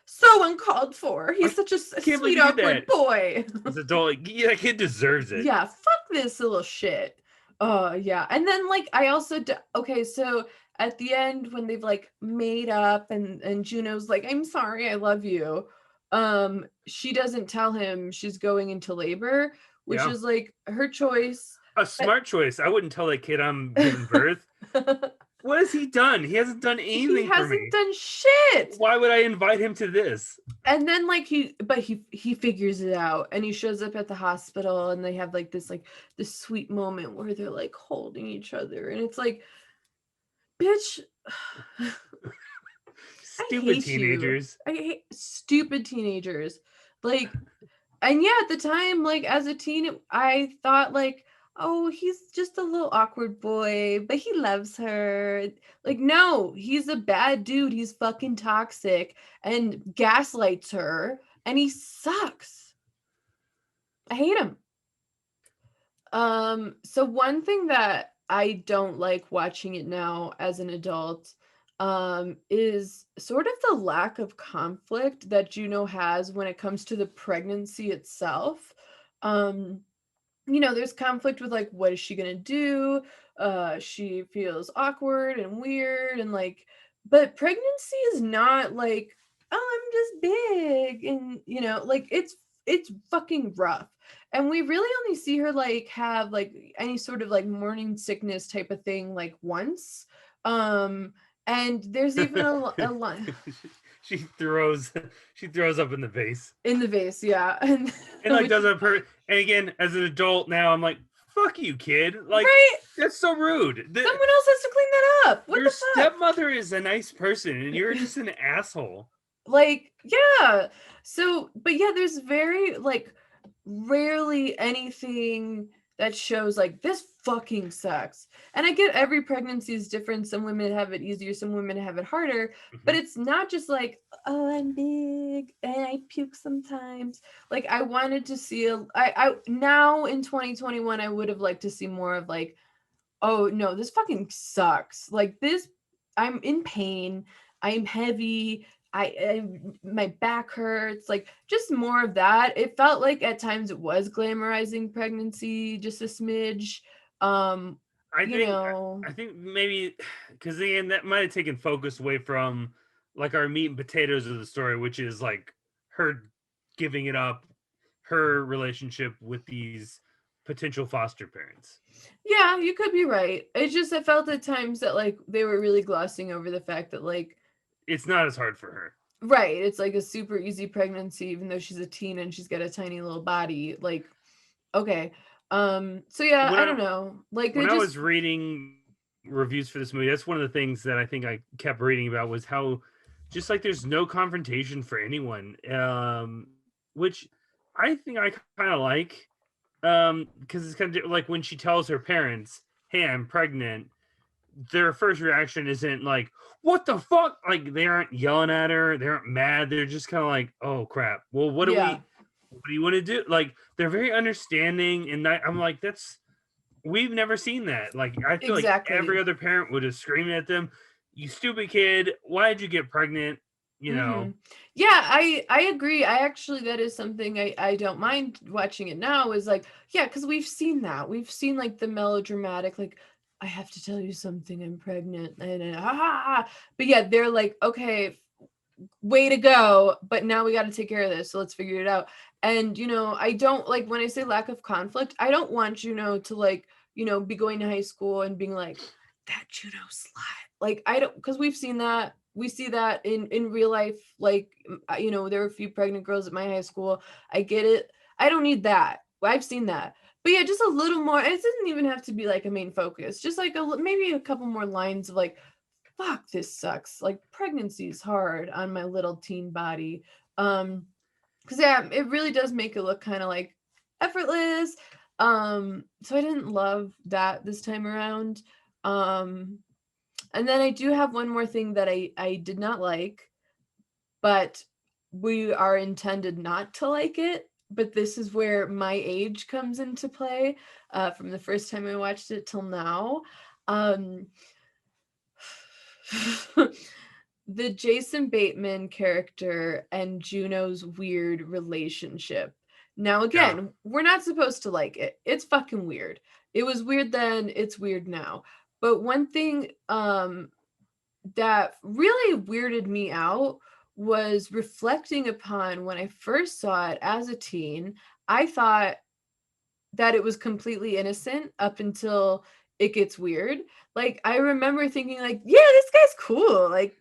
so uncalled for. He's such a sweet, awkward boy. As an adult, like, yeah, that kid deserves it. Yeah, fuck this little shit. Oh, yeah. And then, like, I also... Okay, so at the end, when they've, like, made up and Juno's like, I'm sorry, I love you. She doesn't tell him she's going into labor, which is, like, her choice. A smart choice. I wouldn't tell that kid I'm giving birth. What has he done? He hasn't done anything for me. He hasn't done shit. Why would I invite him to this? And then like he figures it out, and he shows up at the hospital, and they have like this sweet moment where they're like holding each other, and it's like, bitch. Stupid teenagers. I hate stupid teenagers. Like, and yeah, at the time, like as a teen, I thought like, oh, he's just a little awkward boy, but he loves her. Like, no, he's a bad dude. He's fucking toxic and gaslights her, and he sucks. I hate him. So one thing that I don't like watching it now as an adult is sort of the lack of conflict that Juno has when it comes to the pregnancy itself. Um, there's conflict with like, what is she gonna do? She feels awkward and weird and like, but pregnancy is not like, oh, I'm just big and like it's fucking rough. And we really only see her like have like any sort of like morning sickness type of thing like once. And there's even a line she throws up in the vase. in the vase, yeah. And like does it and again, as an adult now, I'm like, fuck you, kid. Like, right? That's so rude. Someone else has to clean that up. What your the fuck? stepmother is a nice person and you're just an asshole. Like, yeah. So, but yeah, there's very like rarely anything that shows like this fucking sucks. And I get every pregnancy is different. Some women have it easier, some women have it harder, but it's not just like, oh, I'm big and I puke sometimes. Like I wanted to see I now in 2021 I would have liked to see more of like, oh no, this fucking sucks. Like this, I'm in pain, I'm heavy, I my back hurts, like just more of that. It felt like at times it was glamorizing pregnancy just a smidge. I think maybe because again that might have taken focus away from like our meat and potatoes of the story, which is like her giving it up, her relationship with these potential foster parents. Yeah, you could be right. It felt at times that like they were really glossing over the fact that like it's not as hard for her. Right. It's like a super easy pregnancy, even though she's a teen and she's got a tiny little body. Like, okay. So yeah, I don't know. Like when I was reading reviews for this movie, that's one of the things that I think I kept reading about was how just like there's no confrontation for anyone. Which I think I kind of like. Because it's kind of like when she tells her parents, hey, I'm pregnant, their first reaction isn't like, what the fuck? Like they aren't yelling at her, they aren't mad, they're just kind of like, oh crap, well what do you want to do? Like they're very understanding, and I'm like, we've never seen that. Like I feel like every other parent would have screamed at them, you stupid kid, why did you get pregnant? Yeah, I agree. That is something I don't mind watching it now, is like, yeah, because we've seen like the melodramatic, like, I have to tell you something, I'm pregnant, and but yeah, they're like, okay, way to go, but now we got to take care of this, so let's figure it out. And I don't like, when I say lack of conflict, I don't want Juno to like be going to high school and being like, that Juno slut. Like I don't, because we see that in real life. Like there were a few pregnant girls at my high school. I get it. I don't need that. I've seen that. But yeah, just a little more. It doesn't even have to be like a main focus. Just like maybe a couple more lines of like, fuck, this sucks. Like pregnancy is hard on my little teen body. Because yeah, it really does make it look kind of like effortless. So I didn't love that this time around. And then I do have one more thing that I did not like, but we are intended not to like it. But this is where my age comes into play, from the first time I watched it till now. The Jason Bateman character and Juno's weird relationship. Now, again, we're not supposed to like it. It's fucking weird. It was weird then, it's weird now. But one thing that really weirded me out was reflecting upon when I first saw it as a teen. I thought that it was completely innocent up until it gets weird. Like I remember thinking like, yeah, this guy's cool. Like,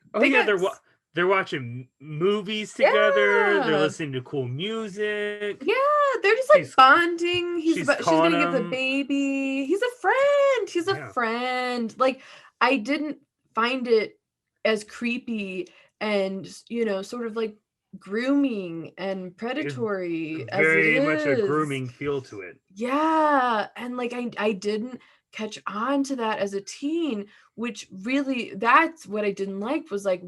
they're watching movies together. Yeah. They're listening to cool music. Yeah, they're just like bonding. She's gonna give the baby. He's a friend. He's a friend. Like I didn't find it as creepy and sort of like grooming and predatory. It's very much a grooming feel to it. Yeah, and like I didn't catch on to that as a teen, which really, that's what I didn't like, was like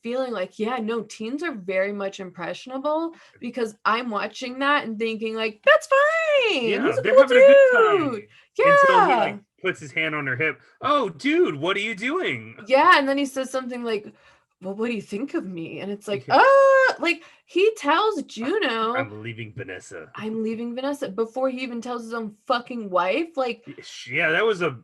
feeling like, yeah, no, teens are very much impressionable, because I'm watching that and thinking like, that's fine. Yeah, He's a they're cool having a good time dude. until he Yeah. like puts his hand on her hip. Oh, dude, what are you doing? Yeah, and then he says something like, well, what do you think of me? And it's like, Yeah. like he tells Juno, I'm leaving Vanessa. I'm leaving Vanessa, before he even tells his own fucking wife. Like, Yeah, that was a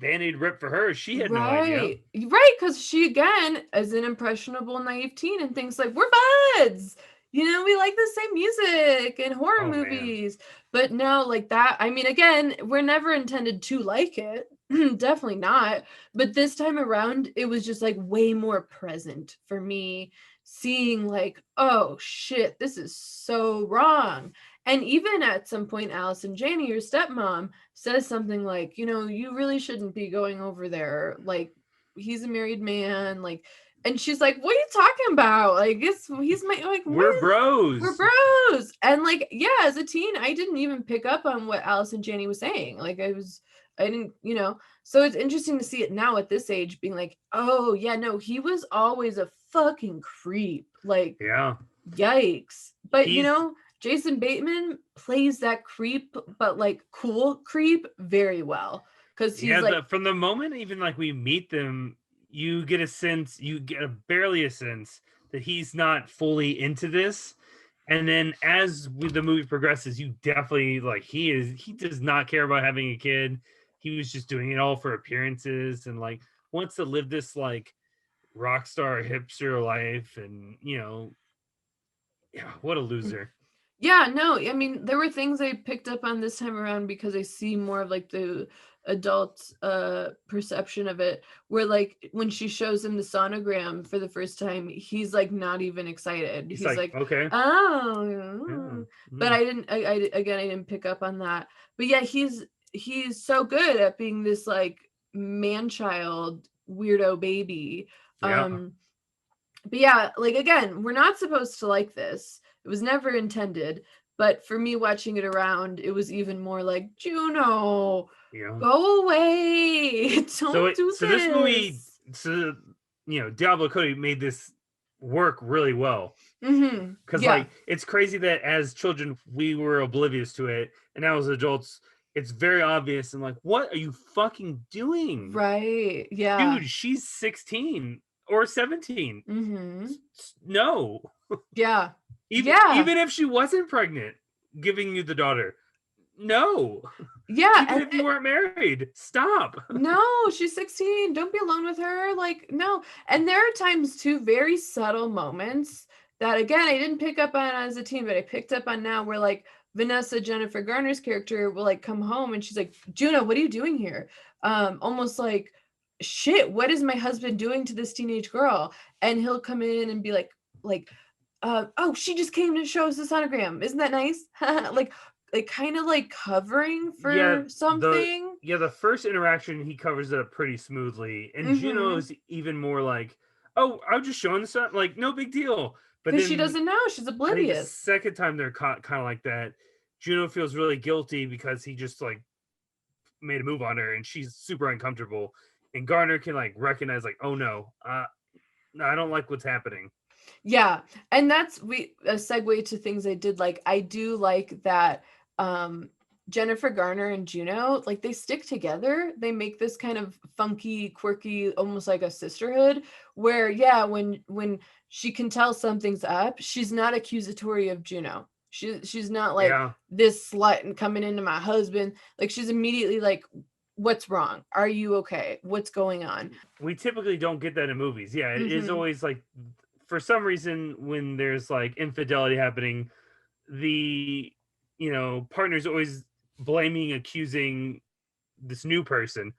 Band-Aid rip for her. She had no idea. Right, because she, again, is an impressionable, naive teen and thinks like, we're buds. You know, we like the same music and horror movies. Man. But no, like that, I mean, again, we're never intended to like it. Definitely not. But this time around, it was just like way more present for me, seeing like, oh shit, this is so wrong. And even at some point, Allison Janney, your stepmom, says something like, you know, you really shouldn't be going over there. Like, he's a married man. Like, and she's like, what are you talking about? Like, he's my, like, we're bros. We're bros. And like, yeah, as a teen, I didn't even pick up on what Allison Janney was saying. Like, I didn't, you know, so it's interesting to see it now at this age being like, oh yeah, no, he was always a fucking creep. Like, yeah, yikes. But you know, Jason Bateman plays that creep, but like cool creep very well. Because he's like, from the moment even like we meet them, you get barely a sense that he's not fully into this. And then as the movie progresses, you definitely like he does not care about having a kid. He was just doing it all for appearances and like wants to live this like rock star hipster life. And you know, yeah, what a loser. Yeah, no, I mean, there were things I picked up on this time around because I see more of like the adult perception of it, where like when she shows him the sonogram for the first time, he's like not even excited. He's like, okay, oh, but I didn't pick up on that. But yeah, he's so good at being this like man-child weirdo baby. Yeah. But yeah, like again, we're not supposed to like this. It was never intended, but for me watching it around, it was even more like, Juno, go away. Don't do this. So this movie, you know, Diablo Cody made this work really well. Because like, it's crazy that as children, we were oblivious to it. And now as adults, it's very obvious. And like, what are you fucking doing? Right. Yeah. Dude, she's 16 or 17. No. Yeah. Even if she wasn't pregnant, giving you the daughter. No. Yeah. Even if you weren't married, stop. No, she's 16. Don't be alone with her. Like, no. And there are times too, very subtle moments that again, I didn't pick up on as a teen, but I picked up on now where like Vanessa, Jennifer Garner's character, will like come home and she's like, Juno, what are you doing here? Almost like, shit, what is my husband doing to this teenage girl? And he'll come in and be like, oh, she just came to show us the sonogram. Isn't that nice? like kind of like covering for something. The first interaction, he covers it up pretty smoothly. And Juno's even more like, oh, I was just showing the sun. Like, no big deal. But then she doesn't know. She's oblivious. The second time they're kind of like that, Juno feels really guilty because he just like made a move on her and she's super uncomfortable. And Garner can like recognize like, oh no, I don't like what's happening. Yeah. And that's a segue to things I did like. I do like that Jennifer Garner and Juno, like they stick together. They make this kind of funky, quirky, almost like a sisterhood where, yeah, when she can tell something's up, she's not accusatory of Juno. She's not like this slut and coming into my husband. Like she's immediately like, what's wrong? Are you okay? What's going on? We typically don't get that in movies. Yeah, it is always like, for some reason, when there's like infidelity happening, the partner's always accusing this new person.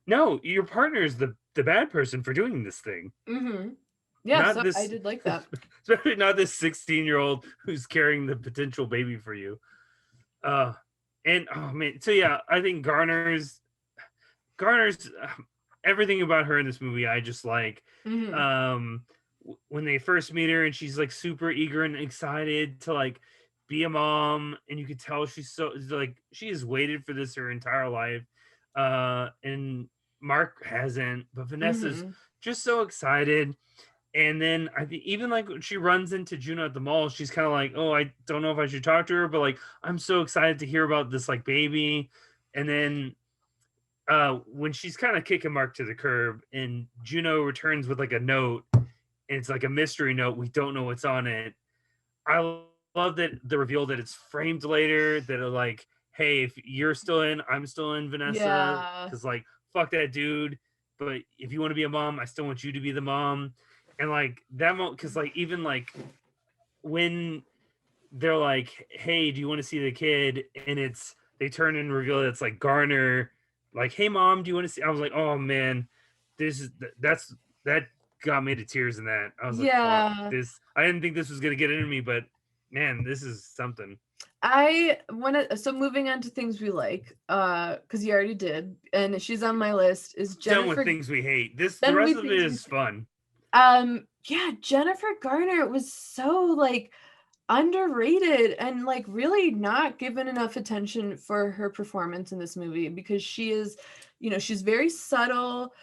No, your partner is the bad person for doing this thing. Yeah, I did like that. Especially not this 16-year-old who's carrying the potential baby for you. And oh man, so yeah, I think Garner's everything about her in this movie I just like. When they first meet her and she's like super eager and excited to like be a mom, and you could tell she's so like she has waited for this her entire life. And Mark hasn't, but Vanessa's just so excited. And then I think even like when she runs into Juno at the mall, she's kind of like, oh, I don't know if I should talk to her, but like I'm so excited to hear about this like baby. And then when she's kind of kicking Mark to the curb and Juno returns with like a note, and it's like a mystery note, we don't know what's on it. I love that the reveal that it's framed later, that are like, hey, if you're still in, I'm still in, Vanessa, Yeah. because like fuck that dude, but if you want to be a mom, I still want you to be the mom. And like that moment, because like even like when they're like, hey, do you want to see the kid, and it's they turn and reveal that it's like Garner, like, hey mom, do you want to see? I was like, oh man, this is that got me to tears in that. I was like, fuck Yeah. this. I didn't think this was gonna get into me, but man, this is something. I want to, so moving on to things we like, because you already did, and she's on my list, is Done with Jennifer. things we hate. The Then rest we of it things we is fun. Yeah, Jennifer Garner was so like underrated and like really not given enough attention for her performance in this movie, because she is, she's very subtle,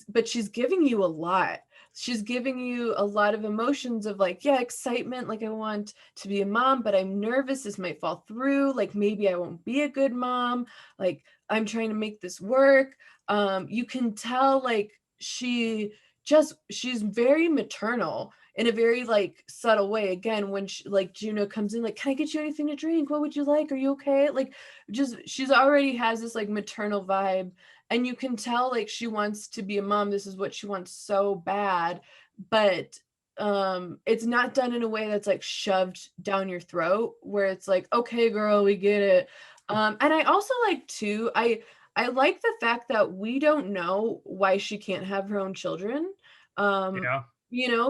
but she's giving you a lot. She's giving you a lot of emotions of like, yeah, excitement, like I want to be a mom, but I'm nervous this might fall through, like maybe I won't be a good mom, like I'm trying to make this work. You can tell like she's very maternal in a very like subtle way. Again, when like Juno comes in, like, can I get you anything to drink? What would you like? Are you okay? Like, just she's already has this like maternal vibe, and you can tell like she wants to be a mom. This is what she wants so bad, but it's not done in a way that's like shoved down your throat, where it's like, okay, girl, we get it. And I also like too, I like the fact that we don't know why she can't have her own children. Yeah.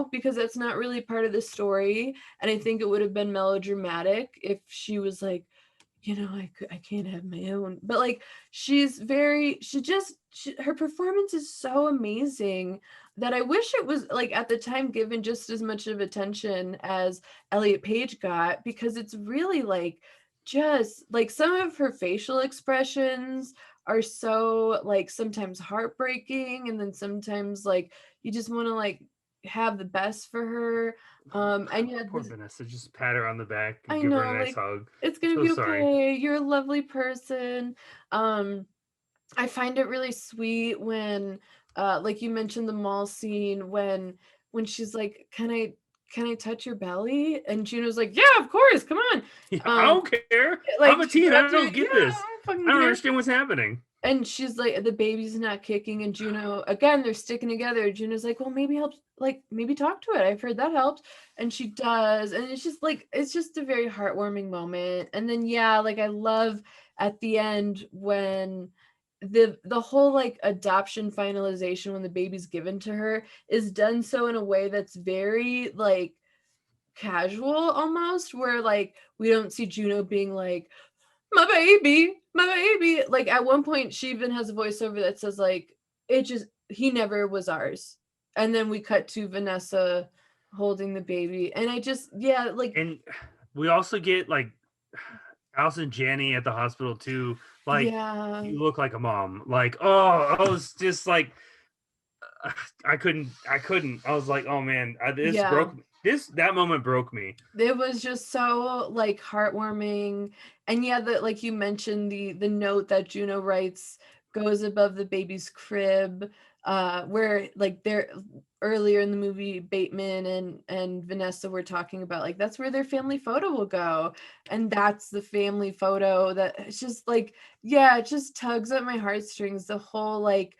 Because that's not really part of the story. And I think it would have been melodramatic if she was like, I can't have my own. But like, her performance is so amazing that I wish it was like at the time given just as much of attention as Elliot Page got, because it's really like, just like some of her facial expressions are so like sometimes heartbreaking, and then sometimes like you just want to like have the best for her. And yeah, Poor Vanessa, just pat her on the back and I give her know, a nice like, hug. it's gonna So be sorry. okay, you're a lovely person. I find it really sweet when like you mentioned the mall scene, when she's like, can I touch your belly? And Juno's like, yeah, of course, come on. Yeah, I don't care. Like I'm a she teen. I grabs her, don't get yeah, this. I don't fucking I don't care. understand what's happening. And she's like, the baby's not kicking, and Juno, again, they're sticking together. Juno's like, well, maybe helps, like maybe talk to it. I've heard that helps. And she does. And it's just a very heartwarming moment. And then yeah, like I love at the end when the whole like adoption finalization, when the baby's given to her, is done so in a way that's very like casual almost, where like we don't see Juno being like, my baby. Like at one point, she even has a voiceover that says like, he never was ours. And then we cut to Vanessa holding the baby. And I just, yeah, like. And we also get like Allison Janney at the hospital too. Like, Yeah. you look like a mom. Like, oh, I was just like, I couldn't. I was like, oh man, this broke me. That moment broke me. It was just so like heartwarming. And yeah, like you mentioned, the note that Juno writes goes above the baby's crib, where like they're earlier in the movie, Bateman and Vanessa were talking about like that's where their family photo will go, and that's the family photo that it's just like, yeah, it just tugs at my heartstrings, the whole like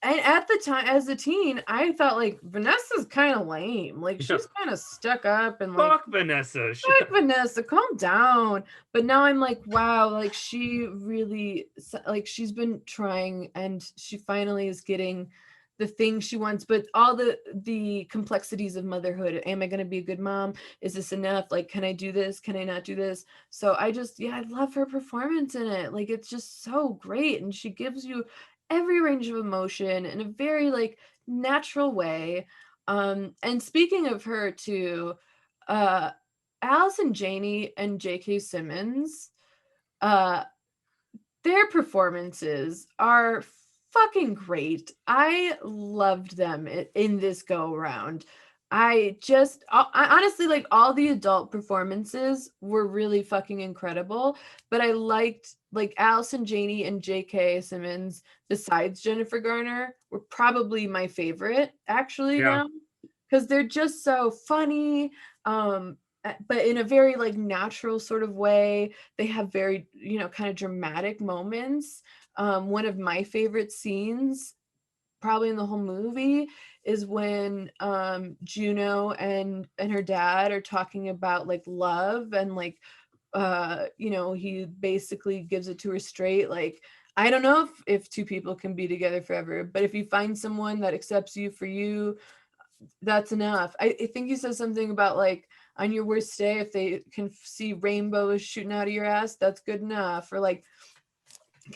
and at the time as a teen, I thought like Vanessa's kind of lame. Like she's kind of stuck up and like, fuck Vanessa. Fuck Vanessa, calm down. But now I'm like, wow, like she really, like she's been trying, and she finally is getting the thing she wants. But all the complexities of motherhood. Am I going to be a good mom? Is this enough? Like, can I do this? Can I not do this? So I love her performance in it. Like it's just so great, and she gives you every range of emotion in a very like natural way. And speaking of her too, Allison Janney and J.K. Simmons, their performances are fucking great. I loved them in this go around. I honestly, like, all the adult performances were really fucking incredible, but I liked, like, Allison Janney and J.K. Simmons, besides Jennifer Garner, were probably my favorite actually Yeah. now, because they're just so funny, but in a very, like, natural sort of way. They have very, kind of dramatic moments. One of my favorite scenes probably in the whole movie is when Juno and her dad are talking about, like, love, and, like, he basically gives it to her straight, like, I don't know if two people can be together forever, but if you find someone that accepts you for you, that's enough. I think he says something about, like, on your worst day, if they can see rainbows shooting out of your ass, that's good enough. Or, like,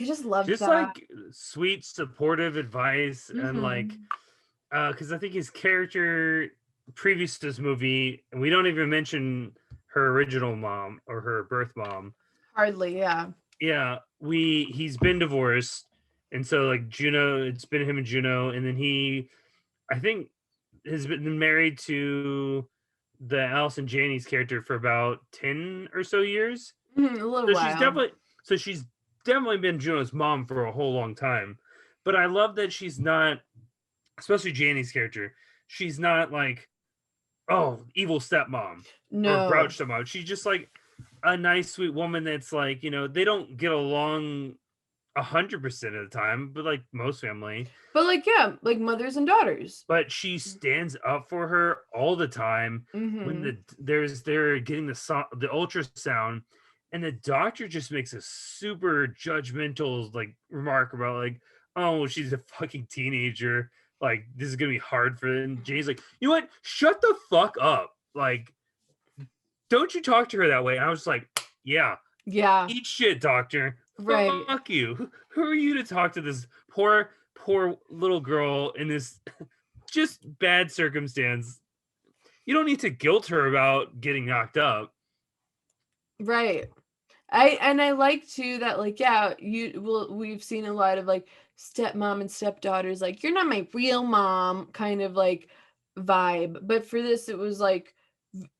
I just love Just that. like sweet, supportive advice, and like, Mhm. because I think his character previous to this movie, and we don't even mention her original mom or her birth mom. Hardly, yeah. Yeah, he's been divorced, and so like Juno, it's been him and Juno, and then I think, has been married to the Allison Janney's character for about 10 or so years. Mhm, a little So while. she's definitely been Juno's mom for a whole long time. But I love that she's not, especially Janney's character, she's not like, oh, evil stepmom or No. grouch stepmom. She's just like a nice, sweet woman that's like, they don't get along 100% of the time, but like most family. But, like, yeah, like mothers and daughters. But she stands up for her all the time. When they're getting the ultrasound, and the doctor just makes a super judgmental like remark about, like, oh, well, she's a fucking teenager, like this is gonna be hard for them. And Jay's like, you know what, shut the fuck up, like, don't you talk to her that way. And I was like, yeah, eat shit, doctor. Right. Fuck you. Who are you to talk to this poor little girl in this just bad circumstance? You don't need to guilt her about getting knocked up. Right. I like too that, like, yeah, we've seen a lot of, like, stepmom and stepdaughters, like, you're not my real mom kind of, like, vibe. But for this, it was, like,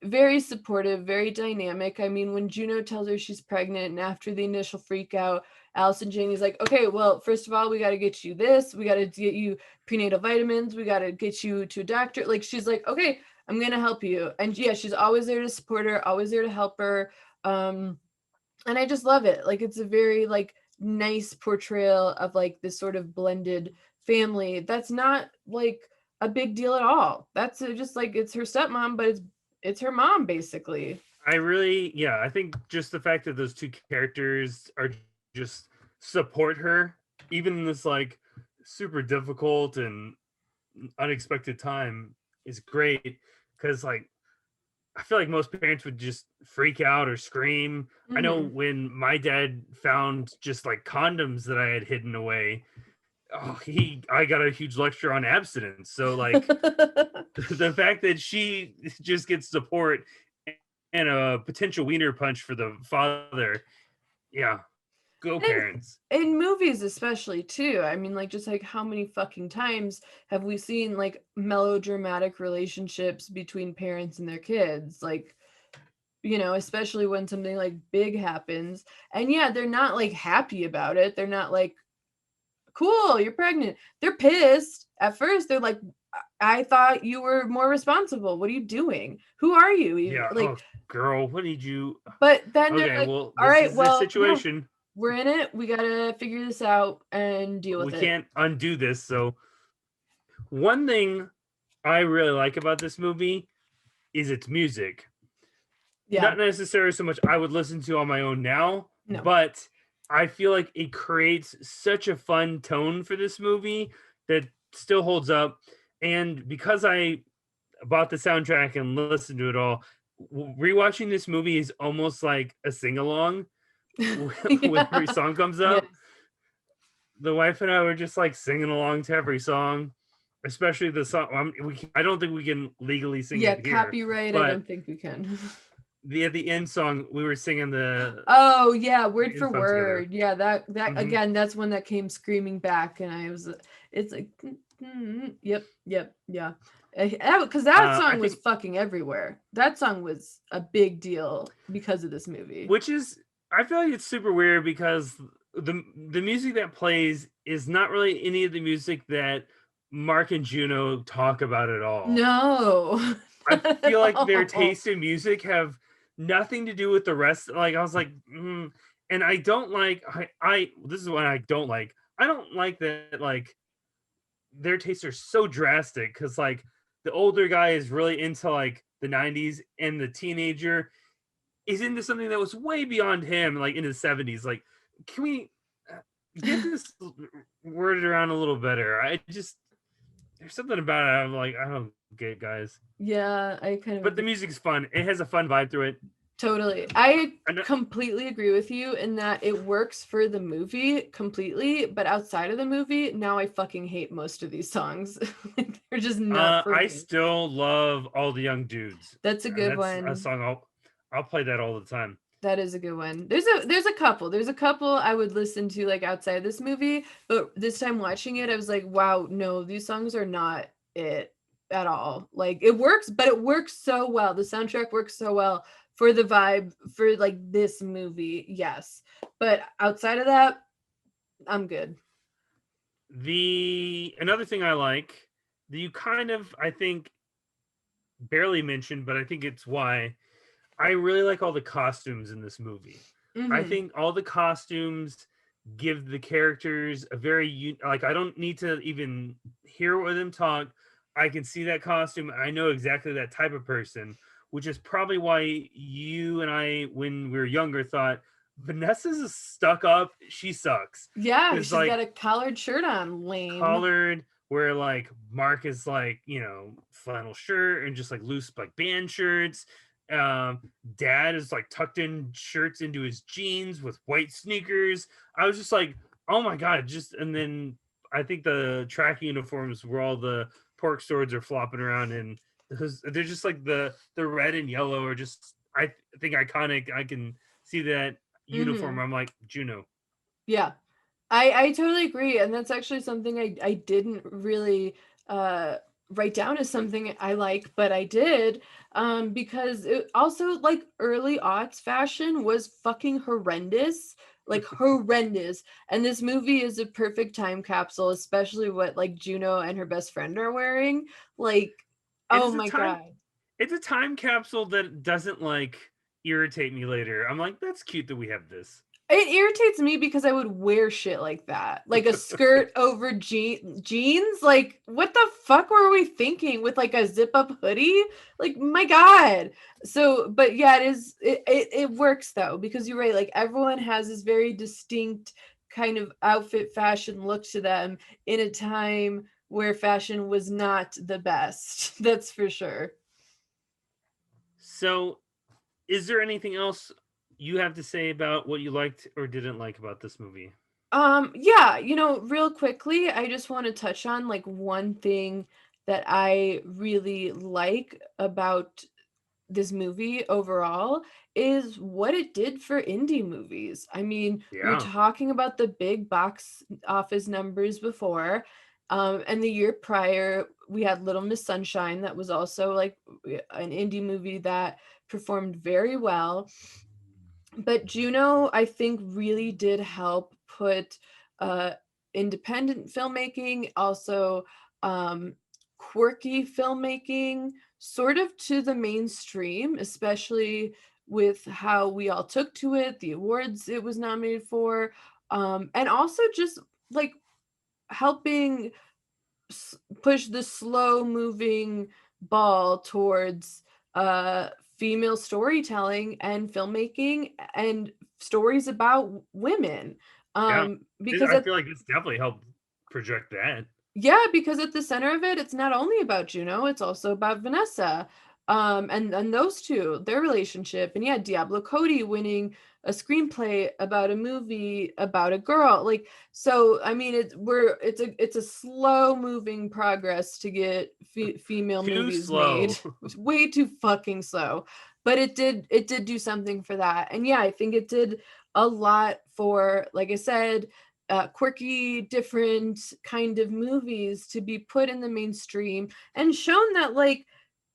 very supportive, very dynamic. I mean, when Juno tells her she's pregnant, and after the initial freak out, Allison Janney's like, okay, well, first of all, we got to get you this, we got to get you prenatal vitamins, we got to get you to a doctor. Like, she's like, okay, I'm gonna help you. And yeah, she's always there to support her, always there to help her. And I just love it. Like, it's a very, like, nice portrayal of, like, this sort of blended family that's not, like, a big deal at all. That's just, like, it's her stepmom, but it's her mom basically. I think just the fact that those two characters are just support her even in this like super difficult and unexpected time is great, because like I feel like most parents would just freak out or scream. I know when my dad found just like condoms that I had hidden away, I got a huge lecture on abstinence. So like the fact that she just gets support and a potential wiener punch for the father, yeah, go parents. In movies especially too. I mean, like, just like how many fucking times have we seen, like, melodramatic relationships between parents and their kids, like, especially when something like big happens, and yeah, they're not like happy about it. They're not like, cool, you're pregnant. They're pissed at first. They're like, I thought you were more responsible. What are you doing? Who are you? Yeah, like, girl, what did you? But then okay, they're like, well, all right, is well, the situation. we're in it. We gotta figure this out and deal with it. We can't undo this. So one thing I really like about this movie is its music. Yeah. Not necessarily so much I would listen to on my own now, but I feel like it creates such a fun tone for this movie that still holds up. And because I bought the soundtrack and listened to it all, rewatching this movie is almost like a sing-along. When every song comes up. Yes. The wife and I were just like singing along to every song, especially the song. I don't think we can legally sing it here. Copyright, but I don't think we can. the end song, we were singing the Oh yeah, word end for song together. word. Yeah, that Mhm. again, that's one that came screaming back, and it's like, yep, yeah. Because that I song was think, fucking everywhere. That song was a big deal because of this movie. which is, I feel like it's super weird because the music that plays is not really any of the music that Mark and Juno talk about at all. No, I not at feel like their all. taste in music have nothing to do with the rest. Like I was like, and I don't like. I this is what I don't like. I don't like that. Like their tastes are so drastic because like the older guy is really into like the '90s, and the teenager is into something that was way beyond him, like in the '70s. Like, can we get this worded around a little better? I just there's something about it. I'm like, I don't get it, guys. Yeah, I kind of But the music's fun. It has a fun vibe through it. totally. I I know- completely agree with you in that it works for the movie completely, but outside of the movie, now I fucking hate most of these songs. Like, they're just not for I me. still love All the Young Dudes. That's a And good that's one. a song I'll play that all the time. That is a good one. There's a couple I would listen to like outside this movie, but this time watching it, I was like, wow, no, these songs are not it at all. Like it works, but it works so well. The soundtrack works so well for the vibe for like this movie. Yes. But outside of that, I'm good. Another thing I like that you kind of, I think, barely mentioned, but I think it's why I really like all the costumes in this movie. I Mhm. think all the costumes give the characters a very like I don't need to even hear them talk. I can see that costume. I know exactly that type of person, which is probably why you and I, when we were younger, thought Vanessa's stuck up. She sucks. Yeah, It's she's got like a collared shirt on, lame. collared, where like Mark is like, flannel shirt and just like loose like band shirts. Dad is like tucked in shirts into his jeans with white sneakers. I was just like, oh my god, and then I think the track uniforms where all the pork swords are flopping around, and they're just like the red and yellow are just, I think, iconic. I can see that uniform. I'm like, Juno. Yeah. I totally agree. And that's actually something I didn't really write down as something I like, but I did because it also like early aughts fashion was fucking horrendous. Like horrendous. And this movie is a perfect time capsule, especially what like Juno and her best friend are wearing. Like, It oh is a my time God. it's a time capsule that doesn't like irritate me later. I'm like, that's cute that we have this. It irritates me because I would wear shit like that. Like a skirt over jeans. Like, what the fuck were we thinking with like a zip up hoodie? Like, my God. So, but yeah, it works though, because you're right. Like, everyone has this very distinct kind of outfit fashion look to them in a time where fashion was not the best. That's for sure. So, is there anything else you have to say about what you liked or didn't like about this movie? Yeah, real quickly, I just want to touch on like one thing that I really like about this movie overall is what it did for indie movies. I mean, we were Yeah. talking about the big box office numbers before. And the year prior, we had Little Miss Sunshine, that was also like an indie movie that performed very well. But Juno, I think, really did help put uh, independent filmmaking, also quirky filmmaking, sort of to the mainstream, especially with how we all took to it, the awards it was nominated for, and also just like helping push the slow moving ball towards uh female storytelling and filmmaking and stories about women Yeah. because I feel like this definitely helped project that. yeah, because at the center of it, it's not only about Juno, it's also about Vanessa. And those two, their relationship. And yeah, Diablo Cody winning a screenplay about a movie about a girl. Like, so I mean it's a slow moving progress to get female Too movies slow. made. It's way too fucking slow. but it did do something for that. And yeah, I think it did a lot for, like I said, quirky, different kind of movies to be put in the mainstream and shown that like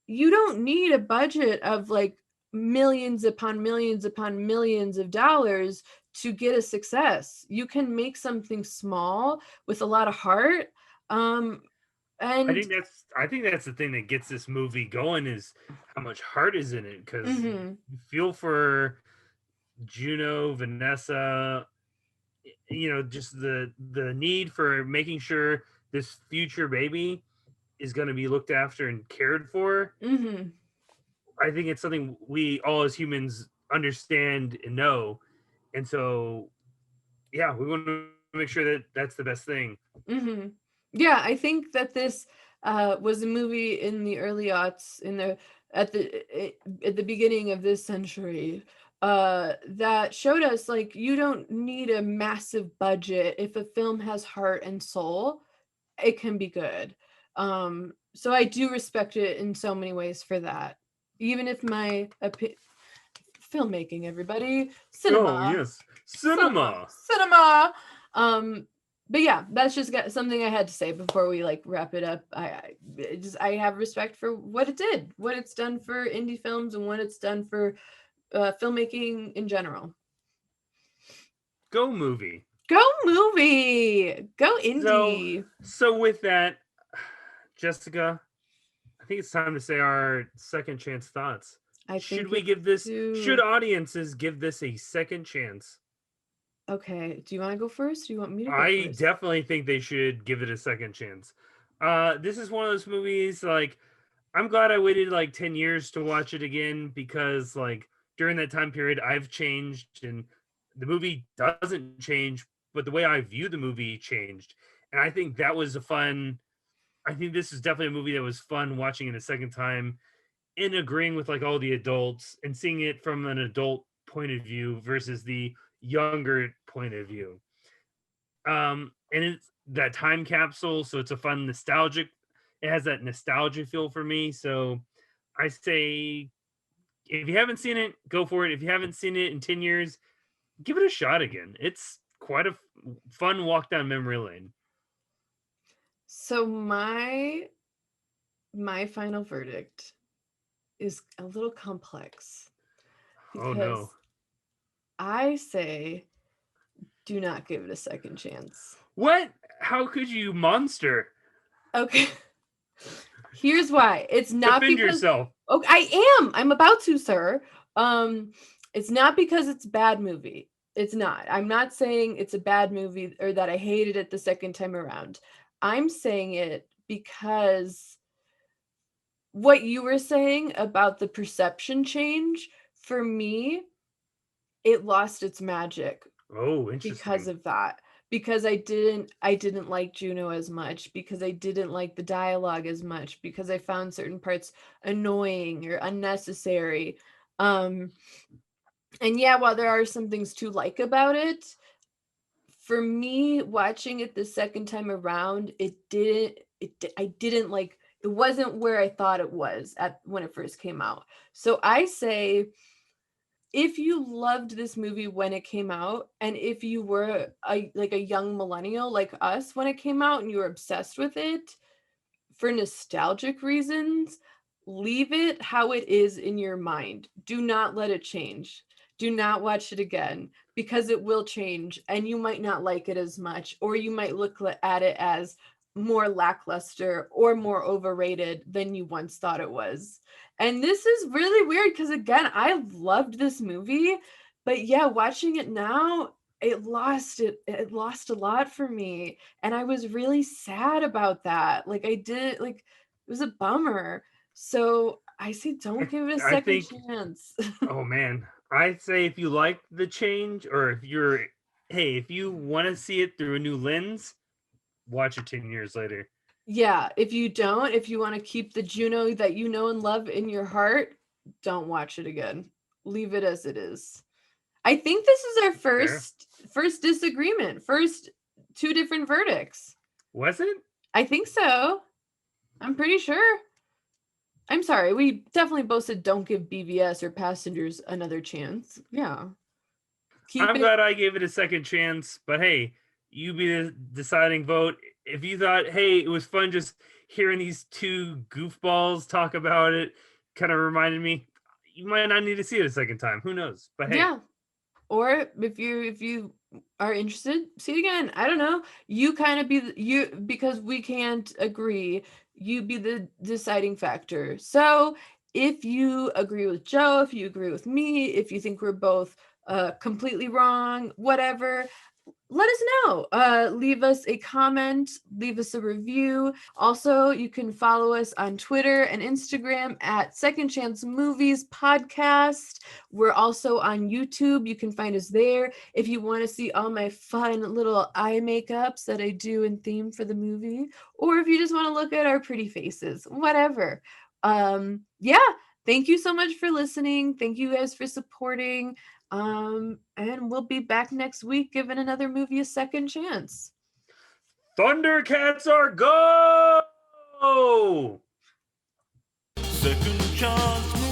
you don't need a budget of like millions upon millions upon millions of dollars to get a success. You can make something small with a lot of heart. And I think that's the thing that gets this movie going is how much heart is in it, because Mhm. you feel for Juno, Vanessa, you know, just the need for making sure this future baby is going to be looked after and cared for. Mhm. I think it's something we all as humans understand and know, and so yeah, we want to make sure that that's the best thing. Mhm. Yeah, I think that this was a movie in the early aughts, in the at the beginning of this century, that showed us like you don't need a massive budget. If a film has heart and soul, it can be good. So I do respect it in so many ways for that. Even if my filmmaking, everybody, Oh cinema, yes, cinema. cinema. But yeah, that's just something I had to say before we like wrap it up. I have respect for what it did, what it's done for indie films, and what it's done for filmmaking in general. Go movie. Go movie, go indie. So with that, Jessica, I think it's time to say our second chance thoughts. Should we give this? Should audiences give this a second chance? Okay. Do you want to go first? Do you want me to go I first? definitely think they should give it a second chance. This is one of those movies, like, I'm glad I waited like 10 years to watch it again, because like during that time period I've changed and the movie doesn't change, but the way I view the movie changed. And I think that was I think this is definitely a movie that was fun watching it a second time, in agreeing with like all the adults and seeing it from an adult point of view versus the younger point of view. And it's that time capsule, so it's a fun nostalgic. It has that nostalgia feel for me. So I say, if you haven't seen it, go for it. If you haven't seen it in 10 years, give it a shot again. It's quite a fun walk down memory lane. So my final verdict is a little complex, Oh because no. I say do not give it a second chance. What? How could you, monster? Okay. Here's why. It's not Defend because yourself. Okay, I am. I'm about to, sir. It's not because it's a bad movie. It's not. I'm not saying it's a bad movie or that I hated it the second time around. I'm saying it because what you were saying about the perception change, for me, it lost its magic Oh, interesting. because of that. Because I didn't like Juno as much, because I didn't like the dialogue as much, because I found certain parts annoying or unnecessary. And yeah, while there are some things to like about it, for me watching it the second time around, I didn't like, it wasn't where I thought it was at when it first came out. So I say, if you loved this movie when it came out, and if you were a young millennial like us when it came out and you were obsessed with it for nostalgic reasons, leave it how it is in your mind. Do not let it change. Do not watch it again, because it will change and you might not like it as much, or you might look at it as more lackluster or more overrated than you once thought it was. And this is really weird because, again, I loved this movie, but yeah, watching it now, it lost a lot for me, and I was really sad about that. Like, it was a bummer. So I say don't give it a second chance. Oh man, I'd say if you like the change, or if you want to see it through a new lens, watch it 10 years later. Yeah, if you want to keep the Juno that you know and love in your heart, don't watch it again. Leave it as it is. I think this is our first disagreement. First two different verdicts. Was it? I think so. I'm pretty sure. I'm sorry, we definitely both said don't give BVS or Passengers another chance. Yeah. I'm glad I gave it a second chance, but hey, you be the deciding vote. If you thought, hey, it was fun just hearing these two goofballs talk about it, kind of reminded me, you might not need to see it a second time. Who knows? But hey. Yeah. Or if you are interested, see it again. I don't know. You kind of be because we can't agree. You be the deciding factor. So if you agree with Joe, if you agree with me, if you think we're both completely wrong, whatever, let us know. Leave us a comment, leave us a review. Also, you can follow us on Twitter and Instagram at Second Chance Movies Podcast. We're also on YouTube. You can find us there if you want to see all my fun little eye makeups that I do in theme for the movie, or if you just want to look at our pretty faces, whatever. Yeah, thank you so much for listening. Thank you guys for supporting. And we'll be back next week giving another movie a second chance. Thundercats are go! Second chance.